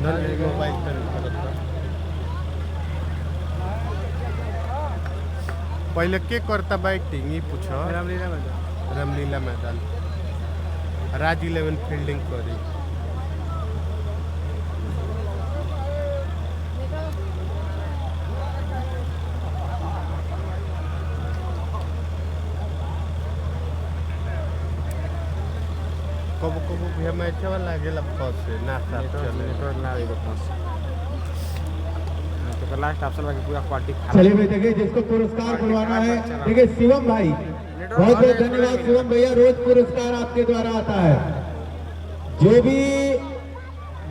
Mobile पर पहले के करता बैटिंग ही पूछो। रामलीला मैदान राज 11 फील्डिंग करी। कबो कबो भी मैच वाला गेला फंसे ना साफ चले नेटवर्क ना आएगा पास तो लास्ट ऑप्शन बाकी पूरा क्वालिटी चलिए भाई देखिए जिसको पुरस्कार बुलवाना है देखिए शिवम भाई बहुत बहुत धन्यवाद शिवम भैया। रोज पुरस्कार आपके द्वारा आता है। जो भी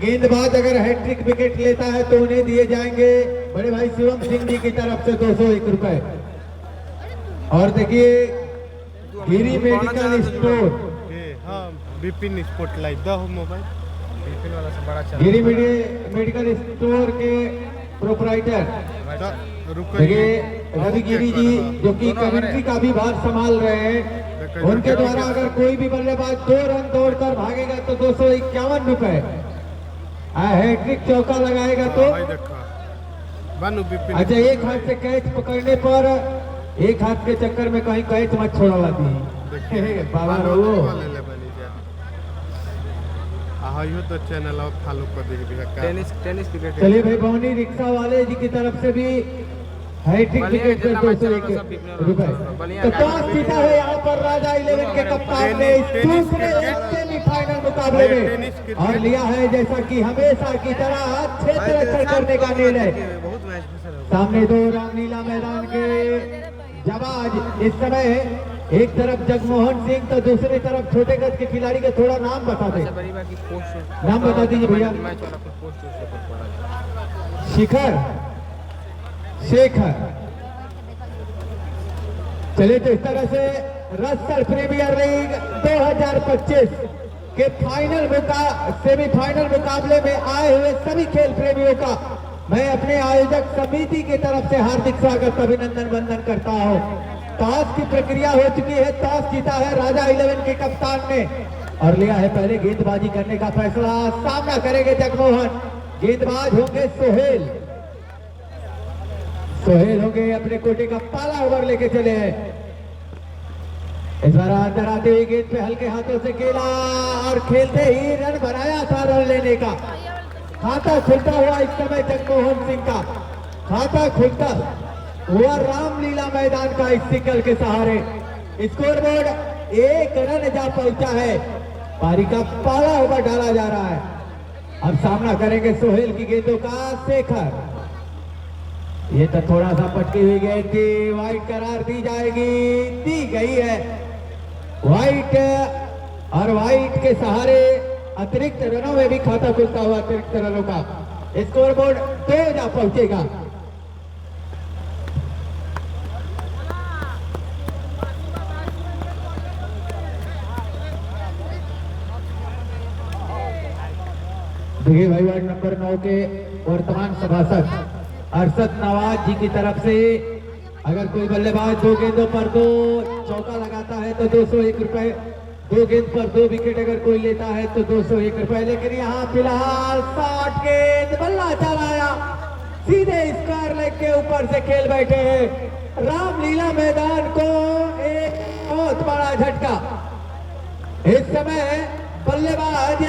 गेंदबाज अगर हैट्रिक विकेट लेता है तो उन्हें दिए जाएंगे बड़े भाई शिवम सिंह जी की तरफ से 201 रुपए। और देखिए गिरी मेडिकल स्टोर विपिन स्पॉटलाइट दो मोबाइल बिल्कुल वाला से बड़ा चल गिरी मेडिकल स्टोर के प्रोपराइटर देखिए रवि गिरी जी जो कि कमेंट्री का भी भार संभाल रहे हैं। उनके द्वारा अगर कोई भी बल्लेबाज 2 रन दौड़कर भागेगा तो 251 रुपए। हैट्रिक चौका लगाएगा तो अच्छा एक हाथ से कैच पकड़ने पर एक हाथ के चक्कर में कहीं कैच मत छोड़ा दी बाबा रो तो चैनल फॉलो कर दीजिए। टेनिस क्रिकेट चलिए भाई भवनी रिक्शा वाले जी की तरफ से भी हैट्रिक विकेट पर 201 रुपए। तो टॉस जीता है यहाँ पर राजा 11 के कप्तान ने इस दूसरे सेमीफाइनल मुकाबले में और लिया है जैसा कि हमेशा की तरह क्षेत्र रक्षण करने का निर्णय। सामने 2 रामलीला मैदान के जवाज इस समय एक तरफ जगमोहन सिंह तो दूसरी तरफ छोटे गज के खिलाड़ी का थोड़ा नाम बता दे। नाम बता दीजिए भैया। शिखर शेखर। चलिए तो इस तरह से रसल प्रीमियर लीग 2025 के सेमीफाइनल मुकाबले में आए हुए सभी खेल प्रेमियों का मैं अपने आयोजक समिति की तरफ से हार्दिक स्वागत अभिनंदन वंदन करता हूं। टॉस की प्रक्रिया हो चुकी है। टॉस जीता है राजा 11 के कप्तान ने और लिया है पहले गेंदबाजी करने का फैसला। सामना करेंगे जगमोहन। गेंदबाज होंगे सोहेल होंगे अपने कोटे का पहला ओवर लेके चले हैं। इस बार अंदर आते हुए गेंद पे हल्के हाथों से खेला और खेलते ही रन बनाया था। रन लेने का खाता खुलता हुआ इस समय जगमोहन सिंह का खाता खुलता हुआ रामलीला मैदान का इस सिकल के सहारे। स्कोरबोर्ड 1 रन जा पहुंचा है। पारी का पहला ओवर डाला जा रहा है। अब सामना करेंगे सोहेल की गेंदों का शेखर। ये तो थोड़ा सा पटकी हुई गेंद थी। वाइड करार दी जाएगी, दी गई है वाइड। और वाइड के सहारे अतिरिक्त रनों में भी खाता खुलता हुआ अतिरिक्त रनों का स्कोरबोर्ड 2 जा पहुंचेगा। देखिए भाई वार्ड नंबर 9 के वर्तमान सभासद अरशद नवाज जी की तरफ से अगर कोई बल्लेबाज 2 गेंदों पर 2 चौका लगाता है तो 201 रुपए। 2 गेंद पर 2 विकेट अगर कोई लेता है तो 201 रुपए। लेकिन यहाँ फिलहाल 60 गेंद बल्ला चलाया सीधे स्क्वायर लेग के ऊपर से खेल बैठे हैं। रामलीला मैदान को एक बहुत बड़ा झटका। इस समय बल्लेबाज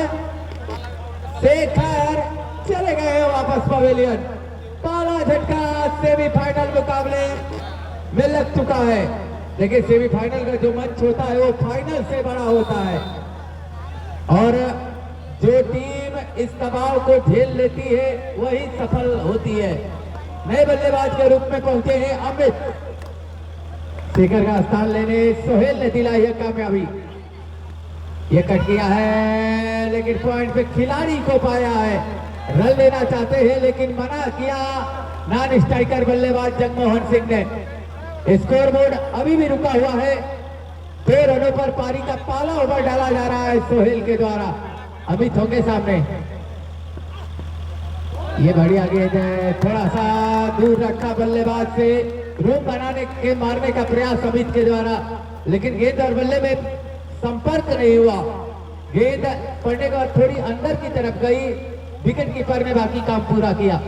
शेखर चले गए वापस पवेलियन। पहला झटका सेमीफाइनल मुकाबले में लग चुका है। देखिए सेमीफाइनल का जो मंच होता है वो फाइनल से बड़ा होता है और जो टीम इस दबाव को झेल लेती है वही सफल होती है। नए बल्लेबाज के रूप में पहुंचे हैं अमित। शेखर का स्थान लेने सोहेल ने दिलाई है कामयाबी। ये कट किया है लेकिन पॉइंट पे खिलाड़ी को पाया है। रन लेना चाहते हैं लेकिन मना किया नॉन स्ट्राइकर बल्लेबाज जगमोहन सिंह ने। स्कोरबोर्ड अभी भी रुका हुआ है। 2 रनों पर पारी का पहला ओवर डाला जा रहा है सोहेल के द्वारा। अमित होंगे सामने। ये बढ़िया गेंद है, थोड़ा सा दूर रखा बल्लेबाज से, रूम बनाने के मारने का प्रयास अमित के द्वारा, लेकिन गेंद और बल्ले में संपर्क नहीं हुआ। गेंद पड़ने के बाद थोड़ी अंदर की तरफ गई विकेट कीपर ने बाकी काम पूरा किया।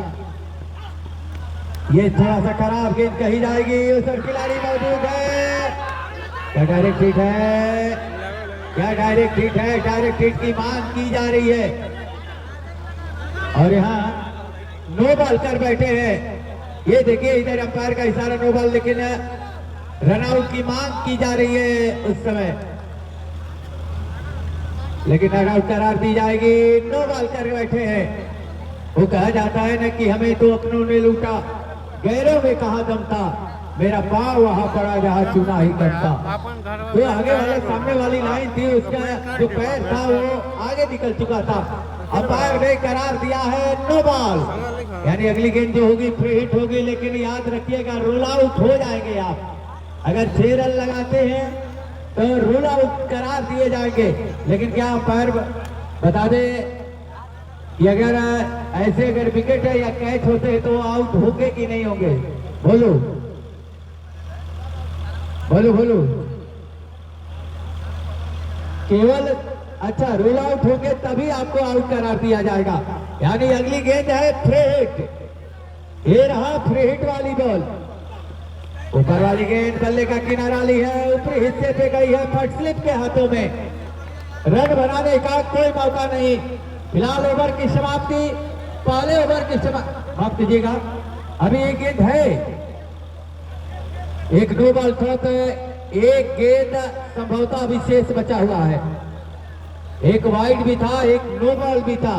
ये थोड़ा सा खराब गेंद कही जाएगी, उस पर खिलाड़ी मौजूद है। क्या डायरेक्ट हिट है? क्या डायरेक्ट हिट है? डायरेक्ट हिट की मांग की जा रही है और यहाँ नो बॉल कर बैठे हैं। ये देखिए इधर अंपायर का इशारा नो बॉल, लेकिन रनआउट की मांग की जा रही है उस समय, लेकिन रनआउट करार दी जाएगी। नो बॉल कर बैठे हैं। वो कहा जाता है ना कि हमें तो अपनों ने लूटा, गैरों में कहा दम था, मेरा पाँव वहां पड़ा जहाँ चुना ही करता। तो आगे वाले सामने वाली लाइन थी, उसका जो पैर था वो आगे निकल चुका था। अंपायर ने करार दिया है नो बॉल, यानी अगली गेंद जो होगी फ्री हिट होगी, लेकिन याद रखिएगा रोल आउट हो जाएंगे आप। अगर 6 रन लगाते हैं तो रोल आउट करार दिए जाएंगे। लेकिन क्या अंपायर बता दे कि अगर ऐसे अगर विकेट है या कैच होते हैं तो आउट होंगे कि नहीं होंगे? बोलो बोलो बोलो। केवल अच्छा रोल आउट होंगे तभी आपको आउट करार दिया जाएगा। यानी अगली गेंद है फ्री हिट, ये रहा फ्री हिट वाली बॉल। ऊपर वाली गेंद बल्ले का किनारा ली है, ऊपरी हिस्से पे गई है, फट स्लिप के हाथों में। रन बनाने का कोई मौका नहीं। फिलहाल ओवर की समाप्ति, पहले ओवर की समाप्ति, माफ कीजिएगा, अभी एक गेंद है, एक नो बॉल थ्रो, एक गेंद संभवतः विशेष बचा हुआ है। एक वाइड भी था, एक नो बॉल भी था।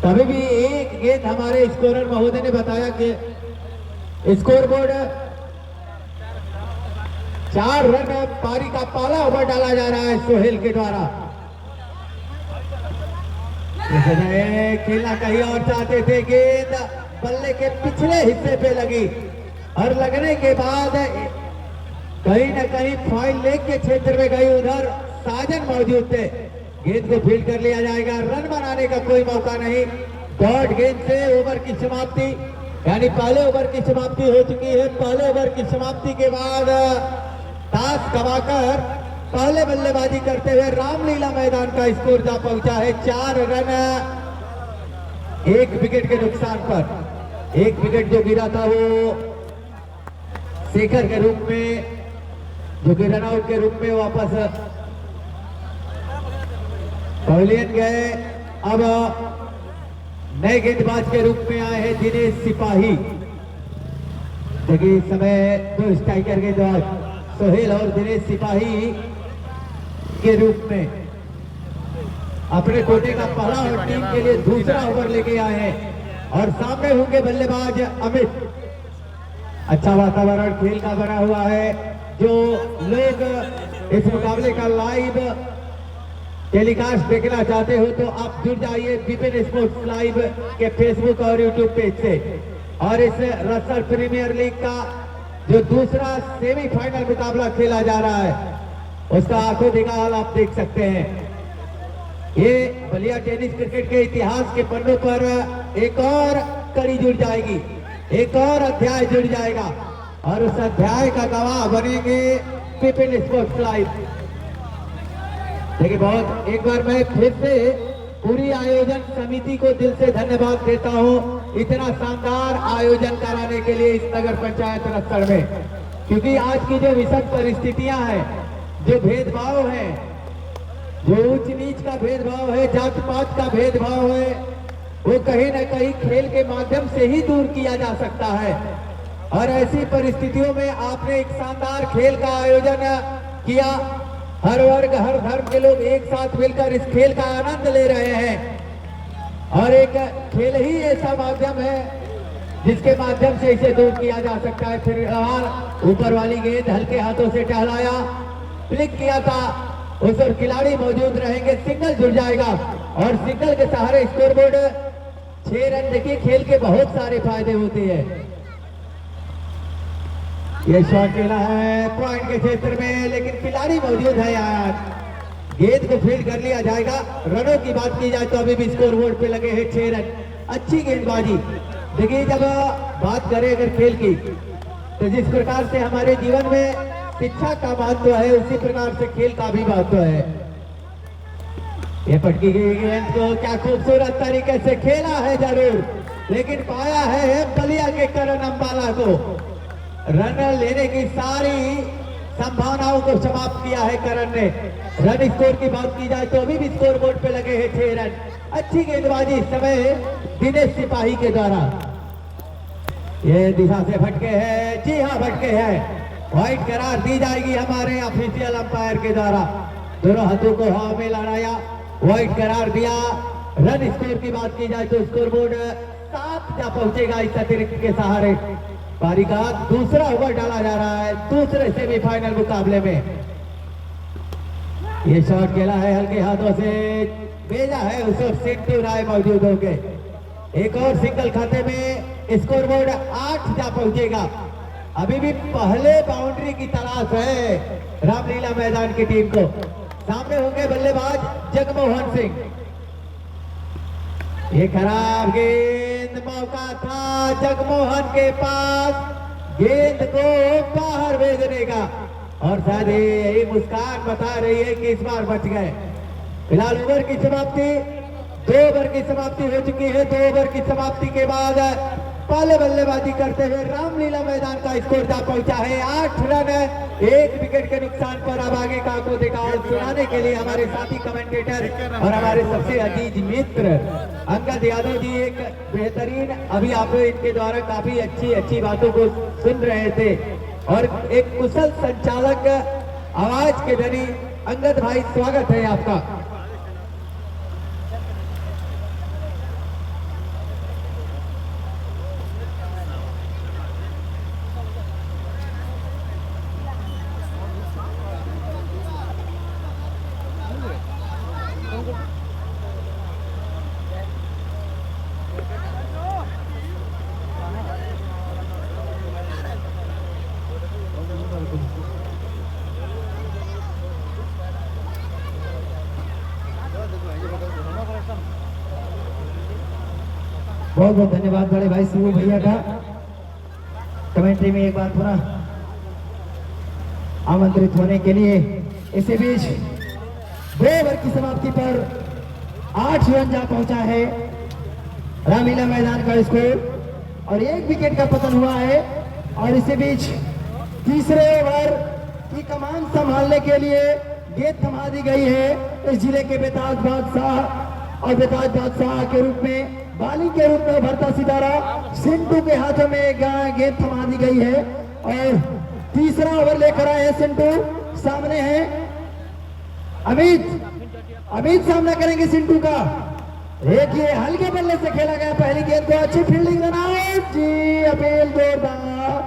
तभी भी एक गेंद हमारे स्कोरर महोदय ने बताया कि स्कोर बोर्ड 4 रन पारी का पहला ओवर डाला जा रहा है सोहेल के द्वारा। खेलना कहीं और चाहते थे, गेंद बल्ले के पिछले हिस्से पे लगी और लगने के बाद कहीं ना कहीं फाइन लेग के क्षेत्र में गई, उधर साजन मौजूद थे। गेंद को फील्ड कर लिया जाएगा, रन बनाने का कोई मौका नहीं। डॉट गेंद से ओवर की समाप्ति, यानी पहले ओवर की समाप्ति हो चुकी है। पहले ओवर की समाप्ति के बाद टास गवाकर पहले बल्लेबाजी करते हुए रामलीला मैदान का स्कोर जा पहुंचा है 4 रन 1 विकेट के नुकसान पर। 1 विकेट जो गिरा था वो शेखर के रूप में, जो कि रनआउट के रूप में वापस पवेलियन गए। अब नए गेंदबाज के रूप में आए हैं दिनेश सिपाही। देखिए इस समय 2 स्ट्राइकर गेंदबाज सोहेल और दिनेश सिपाही के रूप में अपने कोटे का पहला और टीम के लिए दूसरा ओवर लेके आए हैं। और सामने होंगे बल्लेबाज अमित। अच्छा वातावरण खेल का बना हुआ है। जो लोग इस मुकाबले का लाइव टेलीकास्ट देखना चाहते हो तो आप जुड़ जाइए विपिन स्पोर्ट्स लाइव के फेसबुक और यूट्यूब पेज से। और इस रसर प्रीमियर लीग का जो दूसरा सेमीफाइनल मुकाबला खेला जा रहा है उसका आंखों देखा हाल आप देख सकते हैं। ये बलिया टेनिस क्रिकेट के इतिहास के पन्नों पर एक और कड़ी जुड़ जाएगी, एक और अध्याय जुड़ जाएगा और उस अध्याय का गवाह बनेंगे विपिन स्पोर्ट्स लाइव। देखिए बहुत एक बार मैं फिर से पूरी आयोजन समिति को दिल से धन्यवाद देता हूं इतना शानदार आयोजन कराने के लिए इस नगर पंचायत रसड़ में। क्योंकि आज की जो विषम परिस्थितियां हैं, जो भेदभाव है, जो ऊंच नीच का भेदभाव है, जात पात का भेदभाव है, वो कहीं ना कहीं खेल के माध्यम से ही दूर किया जा सकता है। और ऐसी परिस्थितियों में आपने एक शानदार खेल का आयोजन किया। हर वर्ग हर धर्म के लोग एक साथ मिलकर इस खेल का आनंद ले रहे हैं और एक खेल ही ऐसा माध्यम है जिसके माध्यम से इसे दूर किया जा सकता है। फिर ऊपर वाली गेंद हल्के हाथों से टहलाया, फ्लिक किया था, उस पर खिलाड़ी मौजूद रहेंगे, सिग्नल जुड़ जाएगा और सिग्नल के सहारे स्कोरबोर्ड 6 रन। देखिए खेल के बहुत सारे फायदे होते हैं। ये शॉट खेला है पॉइंट के क्षेत्र में, लेकिन खिलाड़ी मौजूद है यार। गेंद को फील्ड कर लिया जाएगा। रनों की बात की जाए तो अभी भी स्कोर बोर्ड पे लगे हैं 6 रन। अच्छी गेंदबाजी। देखिए जब बात करें अगर खेल की तो जिस प्रकार से हमारे जीवन में शिक्षा का महत्व है उसी प्रकार से खेल का भी महत्व है। ये पटकी गई गेंद को क्या खूबसूरत तरीके से खेला है जरूर, लेकिन पाया है बलिया के करण अंबाला को। रन लेने की सारी संभावनाओं को समाप्त किया है करण ने। रन स्कोर की बात की जाए तो अभी भी स्कोर बोर्ड पे लगे हैं 6 रन। अच्छी गेंदबाजी इस समय दिनेश सिपाही के द्वारा। ये दिशा से भटके हैं, जी हाँ भटके हैं। व्हाइट करार दी जाएगी हमारे ऑफिशियल अंपायर के द्वारा। दोनों हाथों को हवा में लड़ाया, व्हाइट करार दिया। रन स्कोर की बात की जाए तो स्कोर बोर्ड 7 जा पहुंचेगा इस अतिरिक्त के सहारे। पारी का दूसरा ओवर डाला जा रहा है दूसरे सेमीफाइनल मुकाबले में। ये शॉट खेला है हल्के हाथों से, भेजा है उसे सिंटू राय मौजूद होंगे। एक और सिंगल खाते में स्कोर बोर्ड 8 जा पहुंचेगा। अभी भी पहले बाउंड्री की तलाश है रामलीला मैदान की टीम को। सामने होंगे बल्लेबाज जगमोहन सिंह। ये खराब गेंद, मौका था जगमोहन के पास गेंद को बाहर भेजने का, और शायद यही मुस्कान बता रही है कि इस बार बच गए। फिलहाल ओवर की समाप्ति, 2 ओवर की समाप्ति हो चुकी है। 2 ओवर की समाप्ति के बाद पहले बल्लेबाजी करते हुए रामलीला मैदान का स्कोर जा पहुंचा है 8 रन, 1 विकेट के नुकसान पर। अब आगे का को देखा सुनाने के लिए हमारे साथी कमेंटेटर और हमारे सबसे अजीज मित्र अंगद यादव जी एक बेहतरीन, अभी आप इनके द्वारा काफी अच्छी बातों को सुन रहे थे, और एक कुशल संचालक आवाज के धनी अंगद भाई, स्वागत है आपका। बहुत बहुत धन्यवाद बड़े भाई शिवू भैया का। कमेंट्री में एक बार पुनः आमंत्रित होने के लिए। इसी बीच 2 ओवर की समाप्ति पर 8 रन जा पहुंचा है रामलीला मैदान का स्कोर, और 1 विकेट का पतन हुआ है। और इसी बीच तीसरे ओवर की कमान संभालने के लिए गेंद थमा दी गई है इस जिले के बेताज बादशाह, और बेताज बादशाह के रूप में, बालिंग के रूप में उभरता सितारा सिंटू के हाथों में गेंद थमा दी गई है। और तीसरा ओवर लेकर आए हैं सिंटू। सामने है अमित सामना करेंगे सिंटू का। देखिए हल्के बल्ले से खेला गया पहली गेंद को, अच्छी फील्डिंग जी, अपील जोरदार,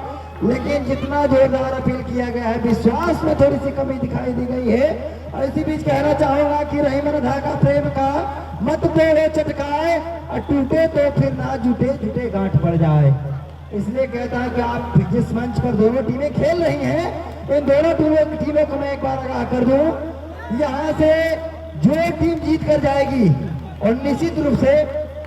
लेकिन जितना जोरदार अपील किया गया है विश्वास में थोड़ी सी कमी दिखाई दी गई है। और इसी बीच कहना चाहूंगा कि रही मन धागा प्रेम का मत तोड़े चटकाए, और टूटे तो फिर ना जुटे, जुटे गांठ पड़ जाए। इसलिए कहता है कि आप जिस मंच पर दोनों टीमें खेल रही हैं, इन दोनों टीमों को मैं एक बार आगाह कर दूं, यहाँ से जो टीम जीत कर जाएगी, और निश्चित रूप से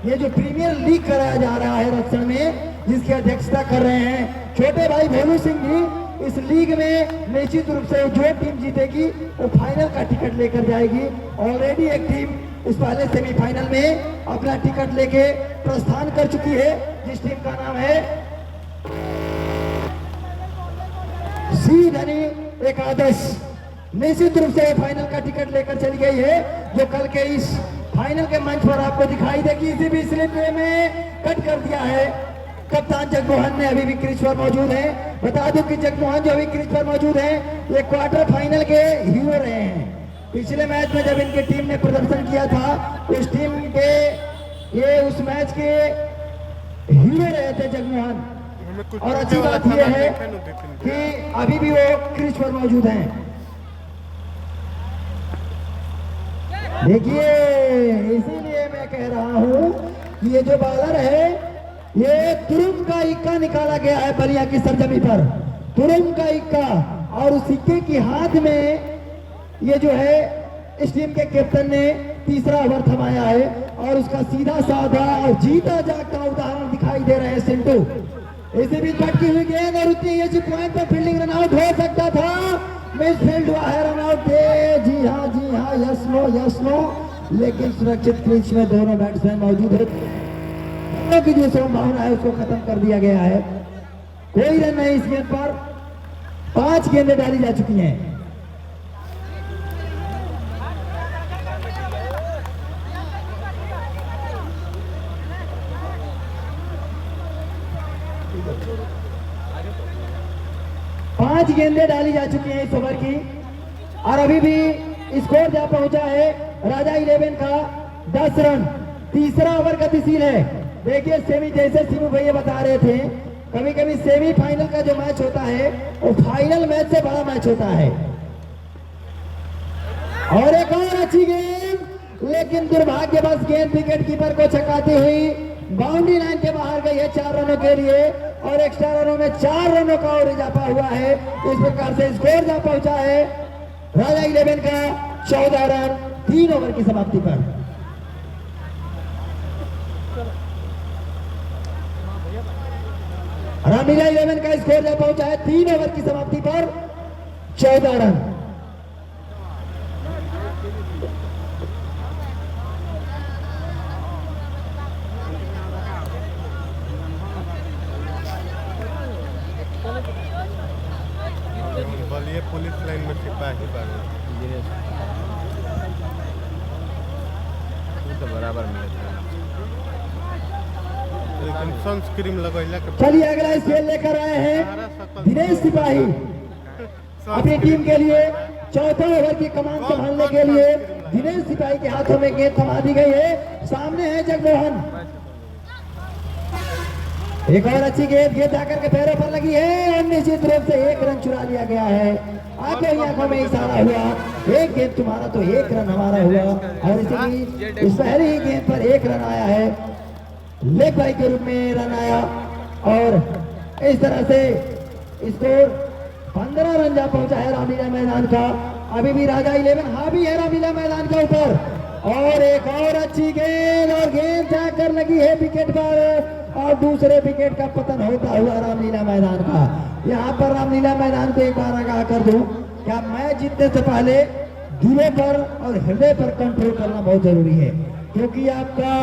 ये जो प्रीमियर लीग कराया जा रहा है रक्षण में, जिसकी अध्यक्षता कर रहे हैं छोटे भाई भोलू सिंह जी, इस लीग में निश्चित रूप से जो टीम जीतेगी वो फाइनल का टिकट लेकर जाएगी। ऑलरेडी एक टीम इस पहले सेमीफाइनल में अपना टिकट लेके प्रस्थान कर चुकी है, जिस टीम का नाम है सी धनी एकादश। निश्चित रूप से फाइनल का टिकट लेकर चली गई है, जो कल के इस फाइनल के मंच पर आपको दिखाई देगी। इसी भी स्लिप में कट कर दिया है कप्तान जगमोहन ने, अभी भी क्रीज पर मौजूद है। बता दूं कि जगमोहन जो अभी क्रीज पर मौजूद है, ये क्वार्टर फाइनल के हीरो रहे हैं। पिछले मैच में जब इनकी टीम ने प्रदर्शन किया था, उस टीम के ये उस मैच के हीरो रहे थे जगमोहन। और अच्छी बात यह है कि अभी भी वो क्रीज पर मौजूद हैं। देखिए इसीलिए मैं कह रहा हूं कि ये जो बॉलर है, ये तुरुम का इक्का निकाला गया है बलिया की सरजमी पर, तुरुम का इक्का, और उस इक्के के हाथ में ये जो है इस टीम के कैप्टन ने तीसरा ओवर थमाया है, और उसका सीधा साधा और जीता जागता उदाहरण दिखाई दे रहे हैं सिंटू। इसी बीच भटकी हुई गेंद, और उतनी अच्छी पॉइंट पर फील्डिंग रन आउट हो सकता था, मिस फील्ड हुआ है, रन आउट। जी हाँ, यस नो लेकिन सुरक्षित क्रीज में दोनों बैट्समैन मौजूद है। दोनों की जो संभावना है उसको खत्म कर दिया गया है। कोई रन नहीं इस गेंद पर। 5 गेंदें डाली जा चुकी हैं। पांच गेंदें डाली जा चुकी हैं इस ओवर की और अभी भी स्कोर जा पहुंचा है राजा 11 का 10 रन। तीसरा ओवर गतिशील है। देखिए सेमी, जैसे सिमू भैया बता रहे थे, कभी कभी सेमीफाइनल का जो मैच होता है वो फाइनल मैच से बड़ा मैच होता है। और एक और अच्छी गेंद, लेकिन दुर्भाग्यवश गेंद विकेट कीपर को छकाती हुई बाउंड्री लाइन के बाहर गई है 4 रनों के लिए और एक्स्ट्रा रनों में 4 रनों का और इजाफा हुआ है। इस प्रकार से स्कोर जा पहुंचा है राजा 11 का 14 रन 3 ओवर की समाप्ति पर। रामलीला 11 का स्कोर जा पहुंचा है 3 ओवर की समाप्ति पर 14 रन। बलिए पुलिस लाइन में सिपाही बाड़े। तो बराबर मिले थे। लेकिन सनस्क्रीन लगैला के चलिए अगला स्पेल लेकर आए हैं दिनेश सिपाही अपनी टीम के लिए। चौथा ओवर की कमान संभालने के लिए दिनेश सिपाही के हाथों में गेंद थमा दी गई है। सामने है जगमोहन। एक और अच्छी गेंद जाकर के पैरों पर लगी है और निश्चित रूप से 1 रन चुरा लिया गया है। आंखों में इशारा हुआ, एक गेंद तुम्हारा तो 1 रन हमारा हुआ और इसी इस पहली ही गेंद पर 1 रन आया है। लेग बाई के रूप में रन आया और इस तरह से स्कोर 15 रन जा पहुंचा है रामलीला मैदान का। अभी भी राजा 11 हावी है रामलीला मैदान के ऊपर और एक और अच्छी गेंद और गेंद जाकर लगी है विकेट पर और दूसरे विकेट का पतन होता हुआ रामलीला मैदान का। यहाँ पर रामलीला मैदान को एक बार आगाह कर दूं, क्या मैच जीतने से पहले दिलों पर और हृदय पर कंट्रोल करना बहुत जरूरी है, क्योंकि आपका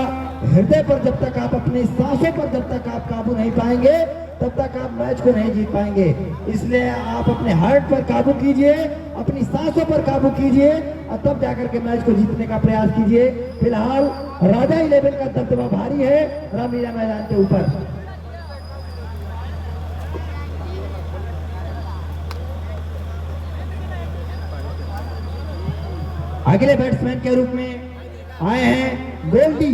हृदय पर जब तक आप अपनी सांसों पर जब तक आप काबू नहीं पाएंगे तब तक आप मैच को नहीं जीत पाएंगे। इसलिए आप अपने हार्ट पर काबू कीजिए, अपनी सांसों पर काबू कीजिए और तब जाकर के मैच को जीतने का प्रयास कीजिए। फिलहाल राजा 11 का दबदबा भारी है रामलीला मैदान के ऊपर। अगले बैट्समैन के रूप में आए हैं गोल्डी।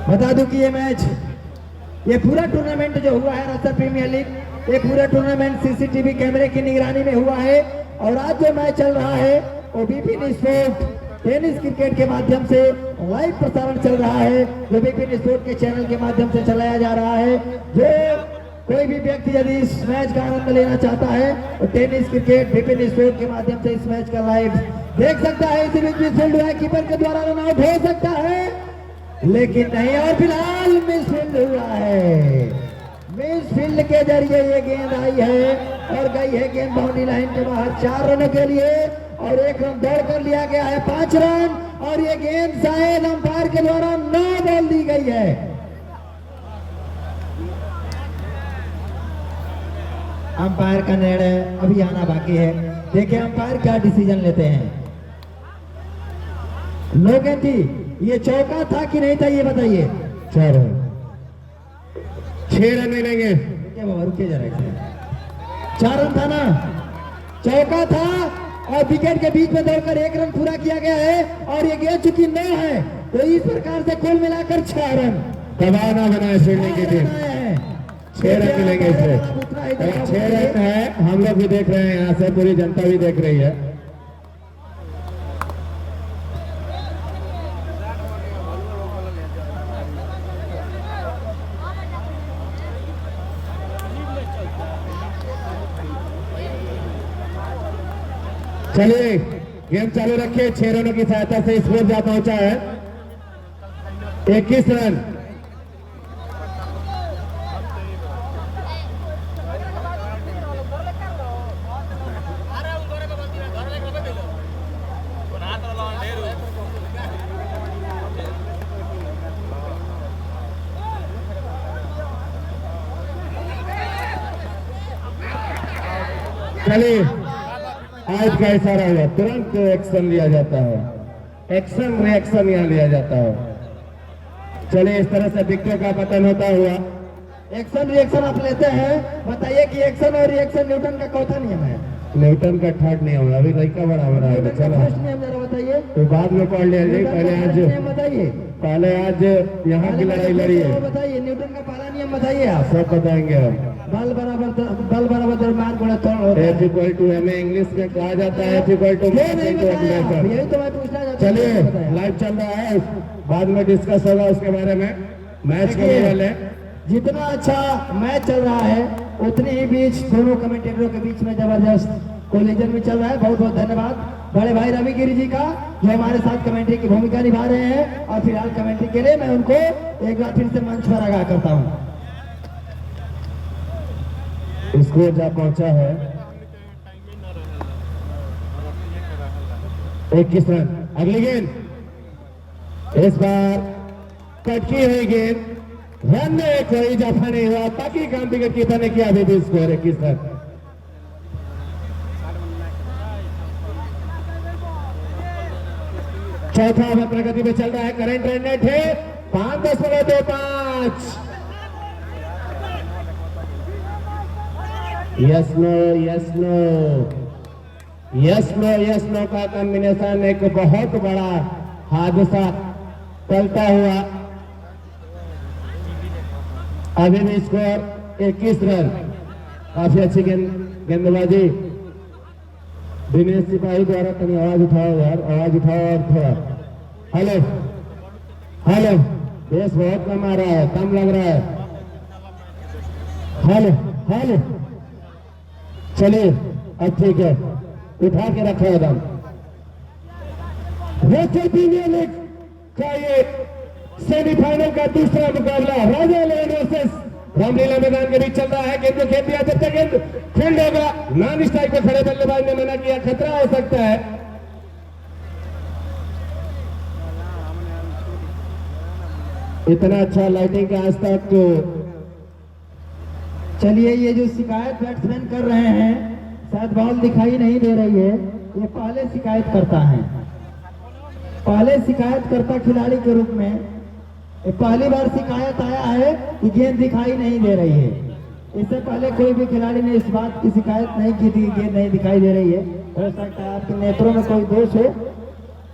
बता दूं कि ये पूरा टूर्नामेंट जो हुआ है रसद प्रीमियर लीग, ये पूरा टूर्नामेंट सीसीटीवी कैमरे की निगरानी में हुआ है और आज जो मैच चल रहा है वो विपिन स्पोर्ट टेनिस क्रिकेट के माध्यम से लाइव प्रसारण चल रहा है, जो विपिन स्पोर्ट के चैनल के माध्यम से चलाया जा रहा है। जो कोई भी व्यक्ति यदि इस मैच का आनंद लेना चाहता है तो टेनिस क्रिकेट विपिन स्पोर्ट के माध्यम से इस मैच का लाइव देख सकता है। इसी बीच मिसफील्ड हुआ, कीपर के द्वारा रन आउट हो सकता है लेकिन नहीं, और फिलहाल मिसफील्ड हुआ है। मिसफील्ड के जरिए ये गेंद आई है और गई है गेंद बाउंड्री लाइन के बाहर 4 रनों के लिए और 1 रन दौड़ कर लिया गया है 5 रन और ये गेंद शायद अंपायर के द्वारा 9 बॉल दी गई है। अंपायर का निर्णय अभी आना बाकी है, देखिए अंपायर क्या डिसीजन लेते हैं। लोगन जी ये चौका था कि नहीं था ये बताइए। 6 रन मिलेंगे। रुके जरा, 4 रन था ना, चौका था और विकेट के बीच में दौड़कर 1 रन पूरा किया गया है और ये गेंद चुकी 9 है तो इस प्रकार से कुल मिलाकर 6 रन। दबाव ना बनाए फील्डिंग की टीम। 6 रन मिलेंगे इससे। 6 रन है, हम लोग भी देख रहे हैं, यहाँ से पूरी जनता भी देख रही है। चलिए गेम चालू रखिए। 6 रनों की सहायता से स्कोर जा पहुंचा है 21 रन। चलिए आज का इशारा हुआ, तुरंत एक्शन लिया जाता है, एक्शन रिएक्शन यहाँ लिया जाता है। चलिए इस तरह से विकेट का पतन होता हुआ। एक्शन रिएक्शन आप लेते हैं, बताइए कि एक्शन और रिएक्शन न्यूटन का चौथा नियम है। न्यूटन का थर्ड नहीं होगा, अभी लड़का बड़ा हो रहा है। न्यूटन का चलो फर्स्ट नियम जरा बताइए। तो बाद में पढ़ लिया जी, न्यूटन का फर्स्ट नियम बताइए। पहले आज यहाँ की लड़ाई लड़ी है, बताइए न्यूटन का पहला नियम बताइए आप। सब बताएंगे हम। बल बराबर दरम्यान गुणा तोड़ होता है। F इक्वल टू हमें इंग्लिश में कहा जाता है F इक्वल टू। ये नहीं बताया आप, यही तो मैं पूछना चाहता हूं। चलिए बताया। लाइव चल रहा है, बाद में डिस्कस होगा उसके बारे में। मैच के देखिए, वाले जितना अच्छा मैच चल रहा है उतनी ही बीच दोनों कमेंटेटरों के बीच में जबरदस्त कोलिजन भी चल रहा है। बहुत बहुत धन्यवाद बड़े भाई रवि गिरी जी का, जो हमारे साथ कमेंट्री की भूमिका निभा रहे हैं। और फिलहाल कमेंट्री के लिए मैं उनको एक बार फिर से मंच पर आगाह करता हूँ। स्कोर जा पहुंचा है 21 रन। अगली गेंद इस बार कटकी हुई गेंद, रन में कोई जफा नहीं हुआ, बाकी काम विकेट कीपर ने किया। अभी भी स्कोर 21 रन। चौथा ओवर प्रगति में चल रहा है, करंट रन रेट है 5.25। Yes no yes no yes no yes no का कॉम्बिनेशन एक बहुत बड़ा हादसा टलता हुआ। अभी भी स्कोर 21 रन। काफी अच्छी गेंदबाजी। दिनेश सिपाही द्वारा तनी आवाज उठाओ यार, आवाज उठाओ और थोड़ा। हेलो हेलो, बेस बहुत कम आ रहा है, कम लग रहा है। हेलो हेलो, चलिए अब ठीक है, उठा के रखा है दम। वेस्टर्न प्रीमियर लीग का ये सेमीफाइनल का दूसरा मुकाबला राजा लेन वर्सेस रामलीला मैदान के बीच चल रहा है। गेंद को खेल दिया, जब तक गेंद फील्ड होगा, नॉन स्ट्राइक पे खड़े बल्लेबाज ने मना किया, खतरा हो सकता है। इतना अच्छा लाइटिंग का आज तक। चलिए ये जो शिकायत बैट्समैन कर रहे हैं, शायद बॉल दिखाई नहीं दे रही है, ये पहले शिकायत करता है, पहले शिकायत करता खिलाड़ी के रूप में। ये पहली बार शिकायत आया है कि गेंद दिखाई नहीं दे रही है। इससे पहले कोई भी खिलाड़ी ने इस बात की शिकायत नहीं की थी कि गेंद नहीं दिखाई दे रही है। हो सकता है आपके नेत्रों में कोई दोष हो,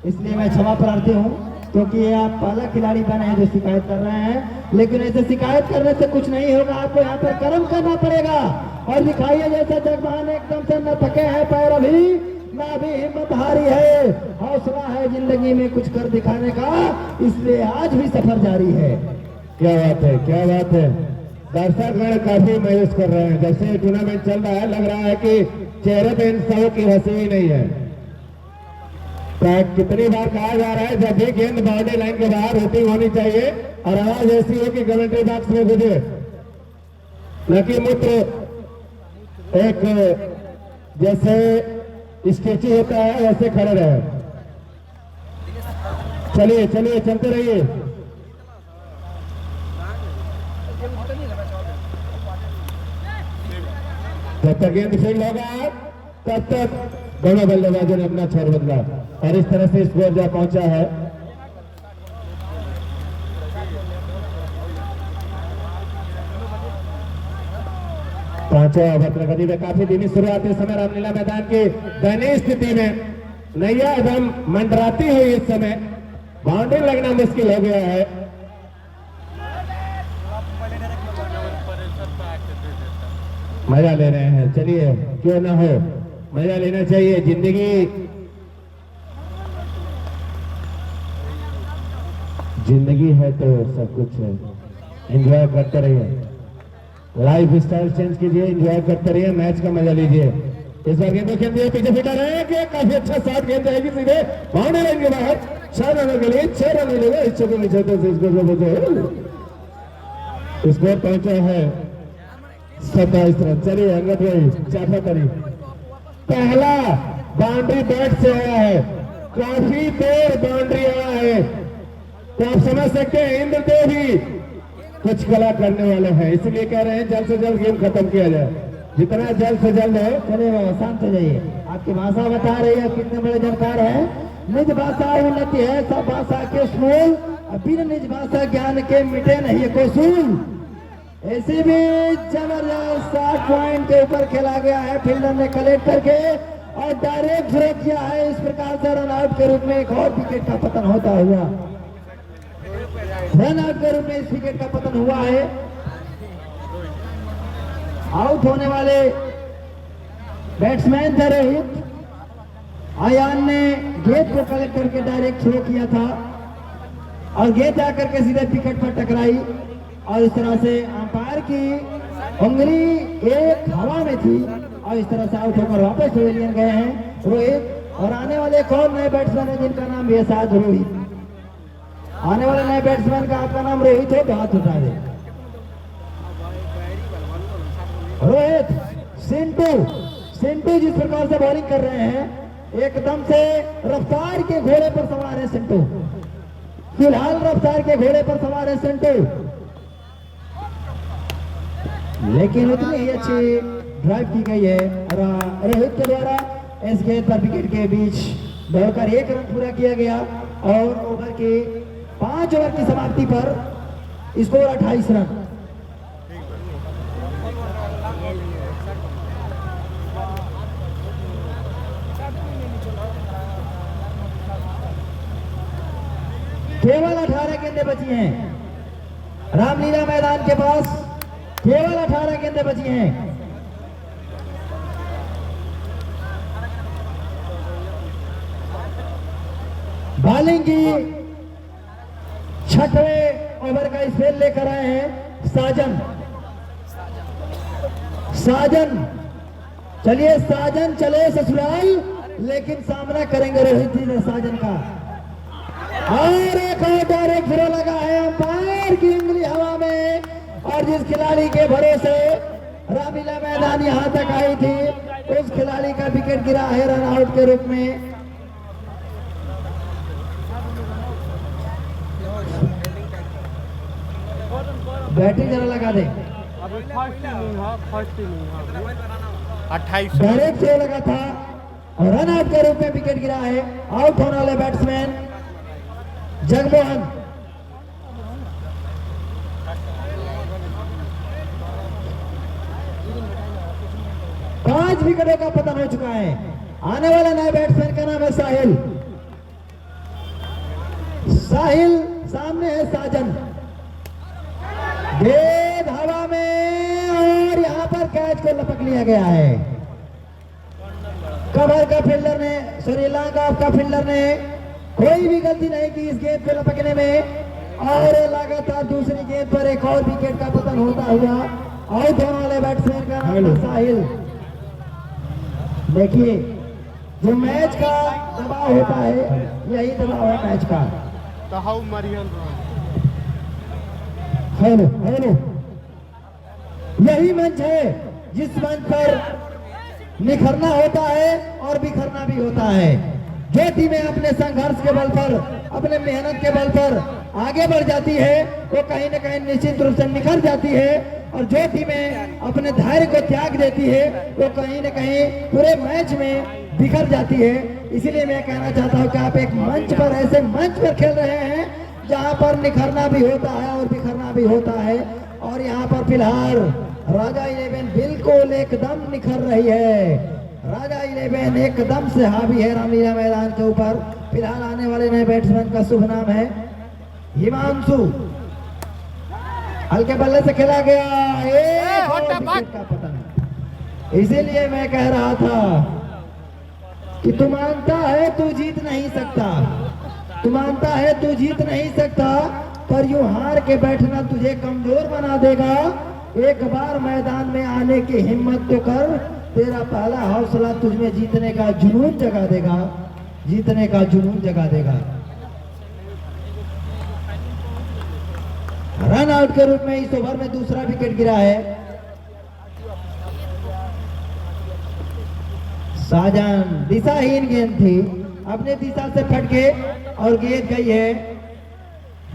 इसलिए मैं क्षमा प्रार्थी हूँ, क्योंकि ये आप पहला खिलाड़ी बने हैं जो शिकायत कर रहे हैं। लेकिन ऐसे शिकायत करने से कुछ नहीं होगा, आपको यहाँ पर कर्म करना पड़ेगा। और दिखाइए जैसे जगमान एकदम से न थके हैं पैर अभी, ना भी हिम्मत हारी है, हौसला है जिंदगी में कुछ कर दिखाने का, इसलिए आज भी सफर जारी है। क्या बात है, क्या बात है। दर्शकगण काफी मायूस कर रहे हैं। जैसे ये टूर्नामेंट चल रहा है, लग रहा है कि चेहरे पे इन सबों की हंसी ही नहीं है। तो कितनी बार कहा जा रहा है, जब भी गेंद बाउंड्री लाइन के बाहर होनी चाहिए और आवाज ऐसी हो कि कमेंट्री बॉक्स में गुजरे, न कि मूत्र एक जैसे स्टेचू होता है वैसे खड़े रहे। चलिए चलिए, चलते रहिए। जब तक गेंद फील्ड होगा तब तक दोनों बल्लेबाजों ने अपना छोर बदला और इस तरह से स्कोर जा पहुंचा है। पांचवा ओवर प्रगति में काफी धीमी शुरुआत इस समय रामलीला मैदान की दयनीय स्थिति में। नैया एकदम मंडराती हुई इस समय, बाउंड्री लगना मुश्किल हो गया है। मजा ले रहे हैं, चलिए क्यों ना हो, मजा लेना चाहिए। जिंदगी है तो सब कुछ है, एंजॉय करते रहिए, लाइफ स्टाइल चेंज कीजिए, एंजॉय करते रहिए, मैच का मजा लीजिए। इस बार गेंद खेल दिया, पीछे फिटर है कि काफी अच्छा शॉट गेंद जाएगी सीधे बाउंड्री लाइन के बाहर। 6 रनों के लिए 6 रन मिलेगा। इस चौके में छोटे से स्कोर पहुंचा है 27 रन। चलिए अंगद भाई चाफा करी, पहला बाउंड्री बैट से आया है, काफी देर बाउंड्री आया है, तो आप समझ सकते हैं इंद्रदेव भी कुछ कला करने वाले हैं, इसलिए कह रहे हैं जल्द से जल्द गेम खत्म किया जाए। जितना जल्द से जल्द हो। चले बाबा शांत हो जाइए। आपकी भाषा बता रही है कितने बड़े जानकार हैं। निज भाषा उन्नति है सब भाषा के मूल, बिन निज भाषा ज्ञान के मिटे नहीं को सूल। ऐसे भी जबरदस्त 60 पॉइंट के ऊपर खेला गया है। फील्डर ने कलेक्ट करके और डायरेक्ट थ्रो किया है। इस प्रकार से रन आउट के रूप में एक और विकेट का पतन होता हुआ, रन आउट के रूप में इस विकेट का पतन हुआ है। आउट होने वाले बैट्समैन थे रोहित। आयान ने गेंद को कलेक्ट करके डायरेक्ट थ्रो किया था और गेंद जाकर के सीधे विकेट पर टकराई और इस तरह से अंपायर की उंगली एक हवा में थी और इस तरह से आउट होकर वापस पवेलियन गए हैं रोहित। और आने वाले कौन नए बैट्समैन है जिनका नाम भी है शायद रोहित। आने वाले नए बैट्समैन का आपका नाम रोहित है तो हाथ उठा दे। रोहित सिंटू जिस प्रकार से बॉलिंग कर रहे हैं एकदम से रफ्तार के घोड़े पर सवार है सिंटू। फिलहाल रफ्तार के घोड़े पर सवार है सिंटू, लेकिन उतनी ही अच्छी ड्राइव की गई है रोहित के द्वारा। इस गेंद पर विकेट के बीच दौड़कर 1 रन पूरा किया गया और ओवर के 5 ओवर की समाप्ति पर स्कोर 28 रन। केवल 18 गेंदें बची हैं रामलीला मैदान के पास। केवल 18 गेंदें बची हैं। बॉलिंग की 6वें ओवर का स्पेल लेकर आए हैं साजन। चलिए साजन चले ससुराल, लेकिन सामना करेंगे रोहित जी साजन का। और एक और डायरेक्ट थ्रो लगा है अंपायर की उंगली हवा में और जिस खिलाड़ी के भरोसे रामलीला मैदान यहां तक आई थी उस खिलाड़ी का विकेट गिरा है रन आउट के रूप में। बैटिंग जरा लगा दे। 28 डायरेक्ट थ्रो लगा था और रन आउट के रूप में विकेट गिरा है। आउट होने वाले बैट्समैन जगमोहन। पांच विकेटों का पतन हो चुका है। आने वाले नए बैट्समैन का नाम है साहिल सामने है साजन। गेंद हवा में और यहां पर कैच को लपक लिया गया है। कवर का फील्डर ने श्रीलंका का फील्डर ने कोई भी गलती नहीं की इस गेंद को लपकने में और लगातार दूसरी गेंद पर एक और विकेट का पतन होता हुआ आउट होने वाले बैट्समैन का नाम है साहिल। देखिए जो मैच का दबाव होता है यही दबाव है मैच का। तहाउ मरियन हेलो यही मंच है जिस मंच पर निखरना होता है और बिखरना भी होता है। जो टीमें अपने संघर्ष के बल पर अपने मेहनत के बल पर आगे बढ़ जाती है वो कहीं न कहीं निश्चित रूप से निखर जाती है और जो टीमें अपने धैर्य को त्याग देती है वो कहीं न कहीं पूरे मैच में बिखर जाती है। इसीलिए मैं कहना चाहता हूं कि आप एक मंच पर ऐसे मंच पर खेल रहे हैं जहां पर निखरना भी होता है और बिखरना भी होता है। और यहाँ पर फिलहाल राजा 11 बिल्कुल एकदम निखर रही है। राजा 11 एकदम से हावी है रामलीला मैदान के ऊपर। फिलहाल आने वाले नए बैट्समैन का शुभ नाम है हिमांशु। हल्के बल्ले से खेला गया एक और विकेट का पतन। इसीलिए मैं कह रहा था कि तू मानता है तू जीत नहीं सकता, तू मानता है तू जीत नहीं सकता, पर यूं हार के बैठना तुझे कमजोर बना देगा। एक बार मैदान में आने की हिम्मत तो कर, तेरा पहला हौसला तुझमें जीतने का जुनून जगा देगा, जीतने का जुनून जगा देगा। रन आउट के रूप में इस ओवर में दूसरा विकेट गिरा है। साजन दिशाहीन गेंद थी, अपने दिशा से फट के और गेंद गई है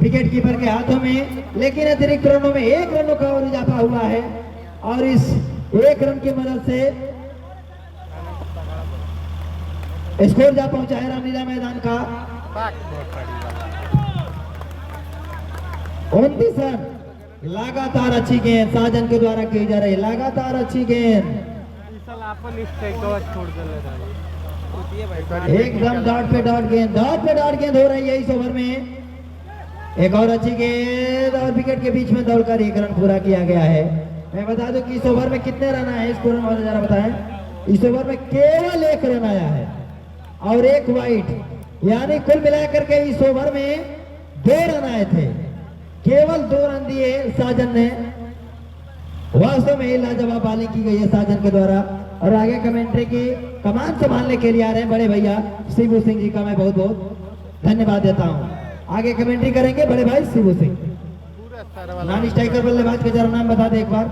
विकेट कीपर के हाथों में। लेकिन अतिरिक्त रनों में 1 रनों का और इजाफा हुआ है और इस 1 रन की मदद से स्कोर जा पहुंचा है रामलीला मैदान का। 29 रन। लगातार अच्छी गेंद साजन के द्वारा की जा रही है, लगातार अच्छी गेंद, एकदम डॉट पे डॉट गेंद, डॉट पे डॉट गेंद हो रही है इस ओवर में। एक और अच्छी गेंद और विकेट के बीच में दौड़कर 1 रन पूरा किया गया है। मैं बता दूं कि इस ओवर में कितने रन आए स्कोर में जरा बताएं। इस ओवर में केवल 1 रन आया है और 1 वाइड, यानी कुल मिलाकर के इस ओवर में 2 रन आए थे, केवल 2 रन दिए साजन ने। वास्तव में ही लाजवाब बॉलिंग की गई है साजन के द्वारा। और आगे कमेंट्री की कमान संभालने के लिए आ रहे हैं बड़े भैया शिबू सिंह जी का मैं बहुत बहुत धन्यवाद देता हूं। आगे कमेंट्री करेंगे बड़े भाई शिबू सिंह। नॉन स्ट्राइकर बल्लेबाज के जरा नाम बता दे एक बार।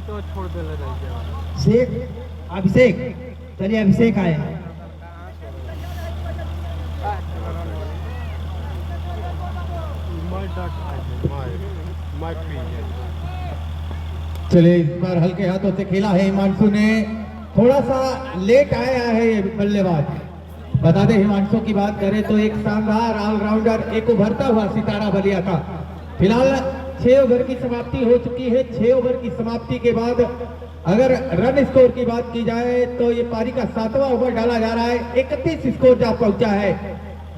तो छोड़ दे शेख अभिषेक, चलिए अभिषेक आए। चलिए इस बार हल्के हाथों से खेला है हिमांशु ने, थोड़ा सा लेट आया है ये बल्लेबाज। बता दें हिमांशु की बात करें तो एक शानदार ऑलराउंडर, एक उभरता हुआ सितारा बलिया का। फिलहाल 6 ओवर की समाप्ति हो चुकी है। 6 ओवर की समाप्ति के बाद अगर रन स्कोर की बात की जाए तो ये पारी का 7वां ओवर डाला जा रहा है। 31 स्कोर जा पहुंचा है,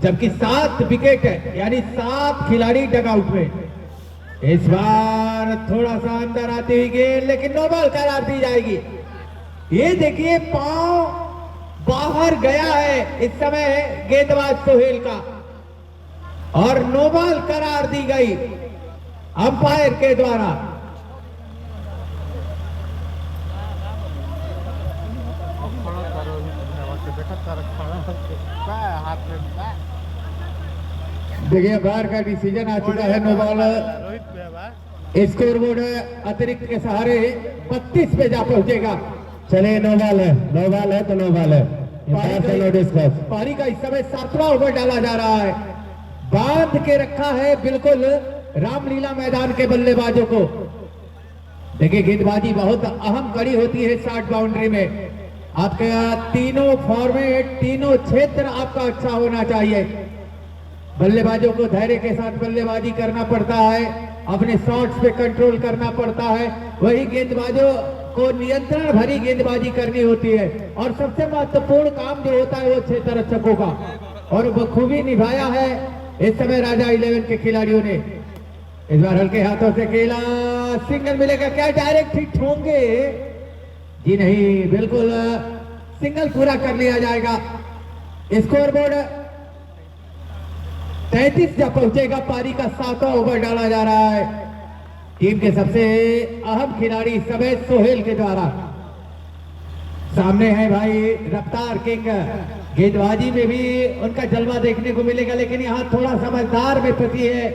जबकि 7 विकेट है, यानी 7 खिलाड़ी डगआउट में। इस बार थोड़ा सा अंदर आती हुई गेंद, लेकिन नो बॉल करार दी जाएगी। ये देखिए पांव बाहर गया है इस समय गेंदबाज सोहेल का और नो बॉल करार दी गई अंपायर के द्वारा। देखिए बाहर का डिसीजन आ चुका है, नो बॉल। स्कोर बोर्ड अतिरिक्त के सहारे 32 पे जा पहुंचेगा। चले नो बॉल है, नो बॉल है तो नो बॉल है। पारी का इस समय 7वां ओवर डाला जा रहा है। बांध के रखा है बिल्कुल रामलीला मैदान के बल्लेबाजों को। देखिए गेंदबाजी बहुत अहम कड़ी होती है शॉर्ट बाउंड्री में। आपका तीनों फॉर्मेट, तीनों क्षेत्र आपका अच्छा होना चाहिए। बल्लेबाजों को धैर्य के साथ बल्लेबाजी करना पड़ता है, अपने शॉट्स पे कंट्रोल करना पड़ता है, वही गेंदबाजों को नियंत्रण भरी गेंदबाजी करनी होती है। और सबसे महत्वपूर्ण काम जो होता है वो क्षेत्र रक्षकों का, और बखूबी निभाया है इस समय राजा 11 के खिलाड़ियों ने। इस बार हल्के हाथों से खेला, सिंगल मिलेगा क्या? डायरेक्ट हिट होंगे? जी नहीं, बिल्कुल सिंगल पूरा कर लिया जाएगा। स्कोर बोर्ड 33 जब पहुंचेगा। पारी का 7वां ओवर डाला जा रहा है। टीम के सबसे अहम खिलाड़ी समय सोहेल के द्वारा सामने है भाई रफ्तार किंग। गेंदबाजी में भी उनका जलवा देखने को मिलेगा, लेकिन यहाँ थोड़ा समझदार में फंसी है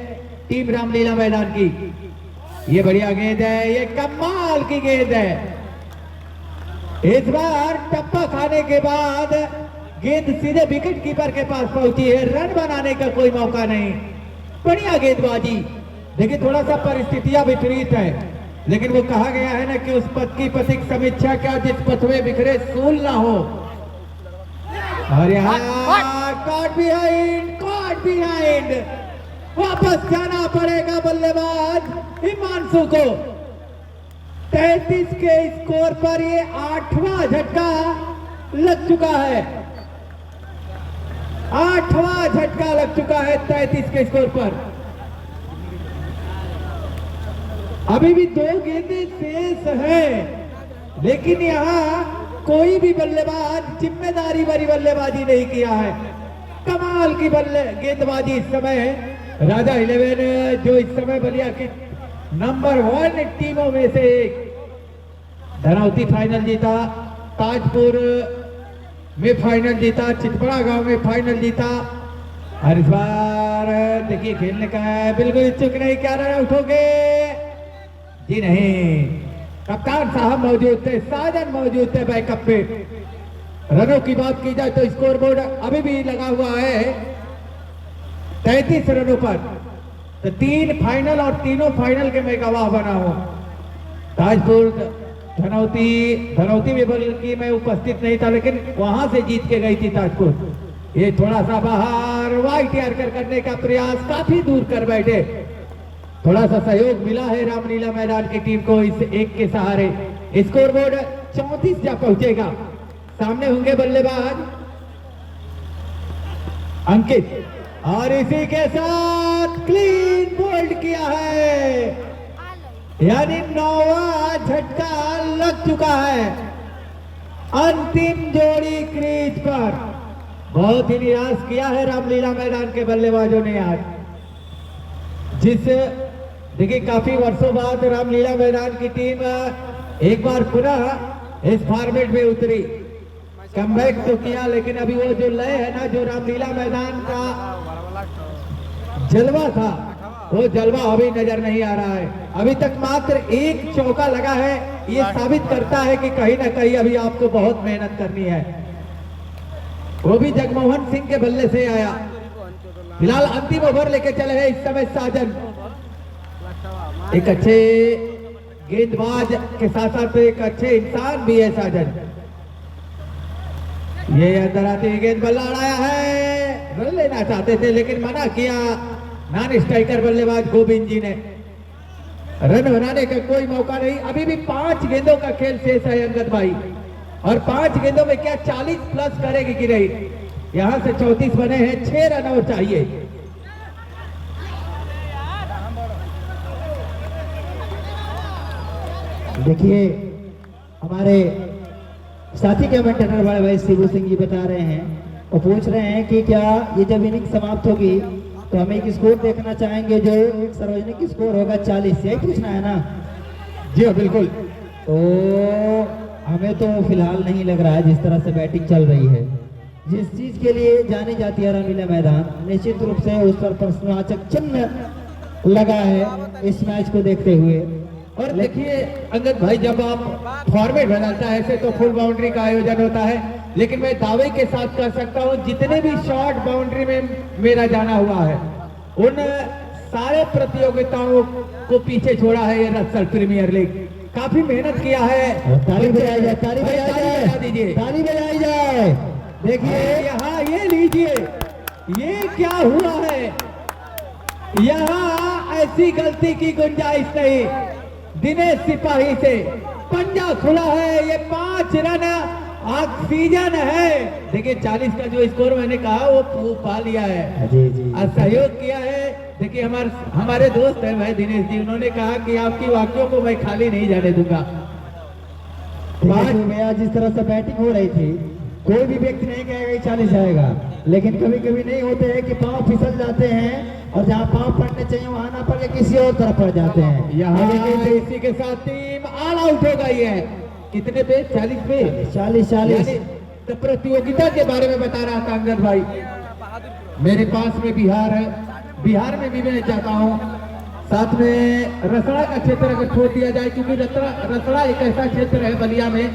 टीम रामलीला मैदान की। ये बढ़िया गेंद है, ये कमाल की गेंद है। इस बार टप्पा खाने के बाद गेंद सीधे विकेट कीपर के पास पहुंची है, रन बनाने का कोई मौका नहीं। बढ़िया गेंदबाजी। देखिए थोड़ा सा परिस्थितियां विपरीत है, लेकिन वो कहा गया है ना कि उस पथ की पथिक समीक्षा क्या जिस पथ में बिखरे सूल ना हो। और यहाँ कॉट बिहाइंड, वापस जाना पड़ेगा बल्लेबाज हिमांशु को। 33 के स्कोर पर ये 8वां झटका लग चुका है। 8वां झटका लग चुका है 33 के स्कोर पर। अभी भी 2 गेंदें शेष है, लेकिन यहाँ कोई भी बल्लेबाज जिम्मेदारी भरी बल्लेबाजी नहीं किया है। कमाल की गेंदबाजी इस समय राजा 11 जो इस समय बलिया की नंबर 1 टीमों में से एक। धनौती फाइनल जीता, ताजपुर में फाइनल जीता, चितपड़ा गांव में फाइनल जीता। और इस बार देखिए खेलने का है, बिल्कुल इच्छुक नहीं। क्या रन आउट हो गए? जी नहीं, कप्तान साहब मौजूद थे, साजन मौजूद थे बैकअप पे। रनों की बात की जाए तो स्कोर बोर्ड अभी भी लगा हुआ है 33 रनों पर। तो 3 फाइनल और तीनों फाइनल के मैं गवाह बना हूं। ताजपुर धनौती में बल्कि मैं उपस्थित नहीं था, लेकिन वहां से जीत के गई थी ताजपुर। ये थोड़ा सा बाहर वाइट यार्कर करने का प्रयास, काफी दूर कर बैठे। थोड़ा सा सहयोग मिला है रामलीला मैदान की टीम को इस एक के सहारे। स्कोरबोर्ड 34 जा पहुंचेगा। सामने होंगे बल्लेबाज अंकित, और इसी के साथ क्लीन बोल्ड किया है, यानी 9वां झटका लग चुका है। अंतिम जोड़ी क्रीज पर। बहुत ही निराश किया है रामलीला मैदान के बल्लेबाजों ने आज। देखिए काफी वर्षों बाद रामलीला मैदान की टीम एक बार पुनः इस फॉर्मेट में उतरी, कमबैक तो किया, लेकिन अभी वो जो लय है ना, जो रामलीला मैदान का जलवा था, वो जलवा अभी नजर नहीं आ रहा है। अभी तक मात्र एक चौका लगा है। ये साबित करता है कि कहीं ना कहीं अभी आपको बहुत मेहनत करनी है। वो भी जगमोहन सिंह के बल्ले से आया। फिलहाल अंतिम ओवर लेके चले हैं इस समय साजन। एक अच्छे गेंदबाज के साथ साथ एक अच्छे इंसान भी है साजन। ये अंदर आती हुई गेंद बल्ला उड़ाया है, रन लेना चाहते थे लेकिन मना किया नॉन स्ट्राइकर बल्लेबाज गोविंद जी ने। रन बनाने का कोई मौका नहीं। अभी भी 5 गेंदों का खेल शेष है अंगद भाई, और 5 गेंदों में क्या 40 प्लस करेगी कि नहीं। यहां से 34 बने हैं, 6 रन और चाहिए। देखिए हमारे साथी कमेंटेटर बड़े भाई शिबू सिंह जी बता रहे हैं, वो पूछ रहे हैं कि क्या ये जब इनिंग समाप्त होगी तो हम एक स्कोर देखना चाहेंगे जो एक सार्वजनिक स्कोर होगा 40, यही पूछना है ना? जी हाँ बिल्कुल। तो हमें तो फिलहाल नहीं लग रहा है, जिस तरह से बैटिंग चल रही है, जिस चीज के लिए जानी जाती है रामलीला मैदान, निश्चित रूप से उस पर प्रश्नवाचक चिन्ह लगा है इस मैच को देखते हुए। और देखिए अंगद भाई, जब आप फॉर्मेट बदलता है ऐसे तो फुल बाउंड्री का आयोजन होता है, लेकिन मैं दावे के साथ कह सकता हूं जितने भी शॉर्ट बाउंड्री में मेरा जाना हुआ है, उन सारे प्रतियोगिताओं को पीछे छोड़ा है ये रत्सल प्रीमियर लीग। काफी मेहनत किया है। ताली बजाई जाए, ताली बजाई जाए, बजा दीजिए, ताली बजाई जाए। देखिए यहाँ ये लीजिए, ये क्या हुआ है। यहाँ ऐसी गलती की गुंजाइश नहीं। दिनेश सिपाही से पंजा खुला है, ये 5 रन ऑक्सीजन है। देखिए 40 का जो स्कोर मैंने कहा वो पा लिया है। जी जी, और सहयोग किया है। देखिए हमारे दोस्त है भाई दिनेश जी, उन्होंने कहा कि आपकी वाक्यों को मैं खाली नहीं जाने दूंगा। भैया जिस तरह से बैटिंग हो रही थी, कोई भी व्यक्ति नहीं कहेगा कि 40 आएगा, लेकिन कभी कभी नहीं होते हैं कि पांव फिसल जाते हैं और जहां पांव पड़ने चाहिए वहां ना पड़े, किसी और तरफ पड़ जाते हैं। यहाँ इसी के साथ टीम ऑल आउट हो गई है। कितने पे? 40 पे। 40। तो प्रतियोगिता के बारे में बता रहा था अंगद भाई। मेरे पास में बिहार है, बिहार में भी मैं चाहता हूँ, साथ में रसड़ा का क्षेत्र अगर छोड़ दिया जाए, क्योंकि रसड़ा एक ऐसा क्षेत्र है बलिया में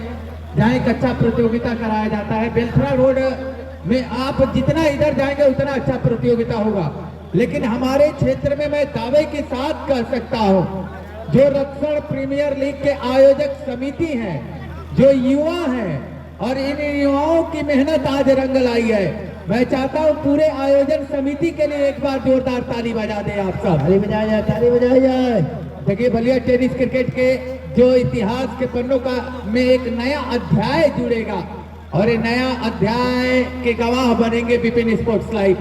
जहाँ एक अच्छा प्रतियोगिता कराया जाता है। बेलथरा रोड में आप जितना इधर जाएंगे उतना अच्छा प्रतियोगिता होगा, लेकिन हमारे क्षेत्र में मैं दावे के साथ कह सकता हूं, जो रत्सल प्रीमियर लीग के आयोजक समिति हैं, जो युवा हैं, और इन युवाओं की मेहनत आज रंग लाई है। मैं चाहता हूं पूरे आयोजन समिति के लिए एक बार जोरदार ताली बजा दें आप सब। ताली बजाया जाए, ताली बजाया जाए। देखिए बलिया टेनिस क्रिकेट के जो इतिहास के पन्नों का में एक नया अध्याय जुड़ेगा, और ये नया अध्याय के गवाह बनेंगे Vipin sports live.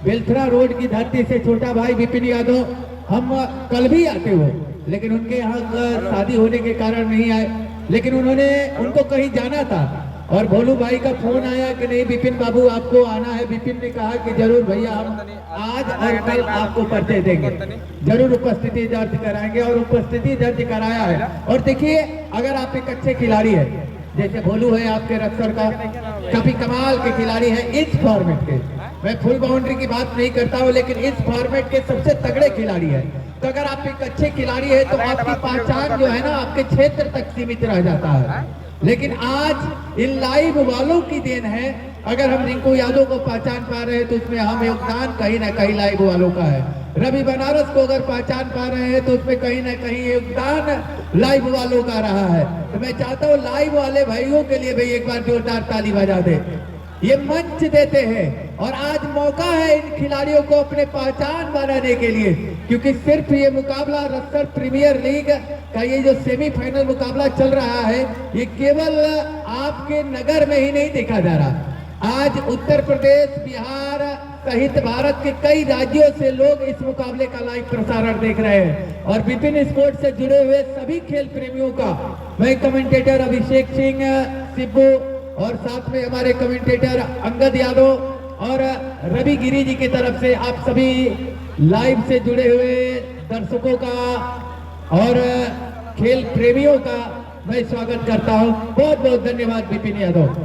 Belthara road की धरती से छोटा भाई विपिन यादव, हम कल भी आते हो, लेकिन उनके यहाँ शादी होने के कारण नहीं आए, लेकिन उनको कहीं जाना था और भोलू भाई का फोन आया कि नहीं विपिन बाबू आपको आना है। विपिन ने कहा कि जरूर भैया, हम आज और कल आपको परिचय देंगे, जरूर उपस्थिति दर्ज कराएंगे, और उपस्थिति दर्ज कराया है। और देखिए अगर आप एक अच्छे खिलाड़ी है, जैसे भोलू है आपके रत्सर का, काफी कमाल के खिलाड़ी है इस फॉर्मेट के, मैं फुल बाउंड्री की बात नहीं करता हूं, लेकिन इस फॉर्मेट के सबसे तगड़े खिलाड़ी है। तो अगर आप एक अच्छे खिलाड़ी है तो आपकी पहचान जो है ना आपके क्षेत्र तक सीमित रह जाता है, लेकिन आज इन लाइव वालों की देन है। अगर हम रिंकू यादव को पहचान पा रहे हैं तो उसमें हम योगदान कहीं ना कहीं लाइव वालों का है। रवि बनारस को अगर पहचान पा रहे हैं तो उसमें कहीं ना कहीं योगदान लाइव वालों का रहा है। तो मैं चाहता हूँ लाइव वाले भाइयों के लिए भी एक बार जोरदार ताली बजा दे। ये मंच देते हैं और आज मौका है इन खिलाड़ियों को अपने पहचान बनाने के लिए, क्योंकि सिर्फ ये मुकाबला रस्सर प्रीमियर लीग का ये जो सेमीफाइनल मुकाबला चल रहा है ये केवल आपके नगर में ही नहीं देखा जा रहा। आज उत्तर प्रदेश, बिहार सहित भारत के कई राज्यों से लोग इस मुकाबले का लाइव प्रसारण देख रहे हैं और विभिन्न स्पोर्ट्स से जुड़े हुए सभी खेल प्रेमियों का मैं कमेंटेटर अभिषेक सिंह सिब्बू और साथ में हमारे कमेंटेटर अंगद यादव और रवि गिरी जी की तरफ से आप सभी लाइव से जुड़े हुए दर्शकों का और खेल प्रेमियों का मैं स्वागत करता हूं। बहुत बहुत धन्यवाद विपिन यादव।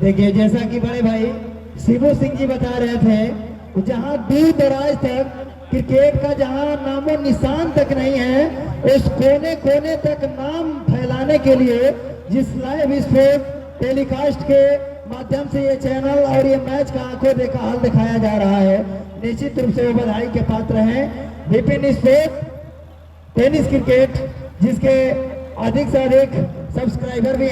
देखिए जैसा कि बड़े भाई शिबू सिंह जी बता रहे थे, जहां दूर दराज तक क्रिकेट का जहां नामो निशान तक नहीं है, उस कोने कोने तक नाम फैलाने के लिए जिस लाइव स्पोर्ट टेलीकास्ट के माध्यम से ये चैनल और ये मैच का आंखों देखा हाल दिखाया जा रहा है, निश्चित रूप से वो बधाई के पात्र हैं। विपिन स्पोर्ट टेनिस क्रिकेट जिसके अधिक से अधिक सब्सक्राइबर भी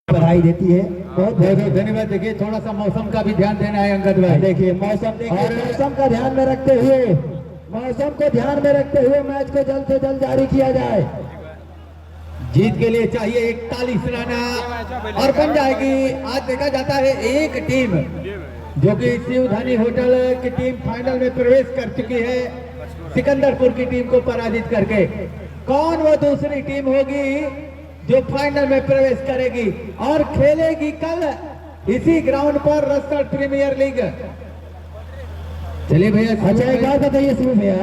बधाई देती है। बहुत बहुत धन्यवाद। देखिए थोड़ा सा मौसम का भी ध्यान देना है अंगद भाई। देखिए मौसम और मौसम का ध्यान में रखते हुए मैच को जल्द से जल्द जारी किया जाए। जीत के लिए चाहिए 41 रन और बन जाएगी। आज देखा जाता है एक टीम जो कि शिवधानी होटल की टीम फाइनल में प्रवेश कर चुकी है सिकंदरपुर की टीम को पराजित करके। कौन वो दूसरी टीम होगी जो फाइनल में प्रवेश करेगी और खेलेगी कल इसी ग्राउंड पर रस्सर प्रीमियर लीग। चलिए भैया, अच्छा एक बात बताइए शिव भैया,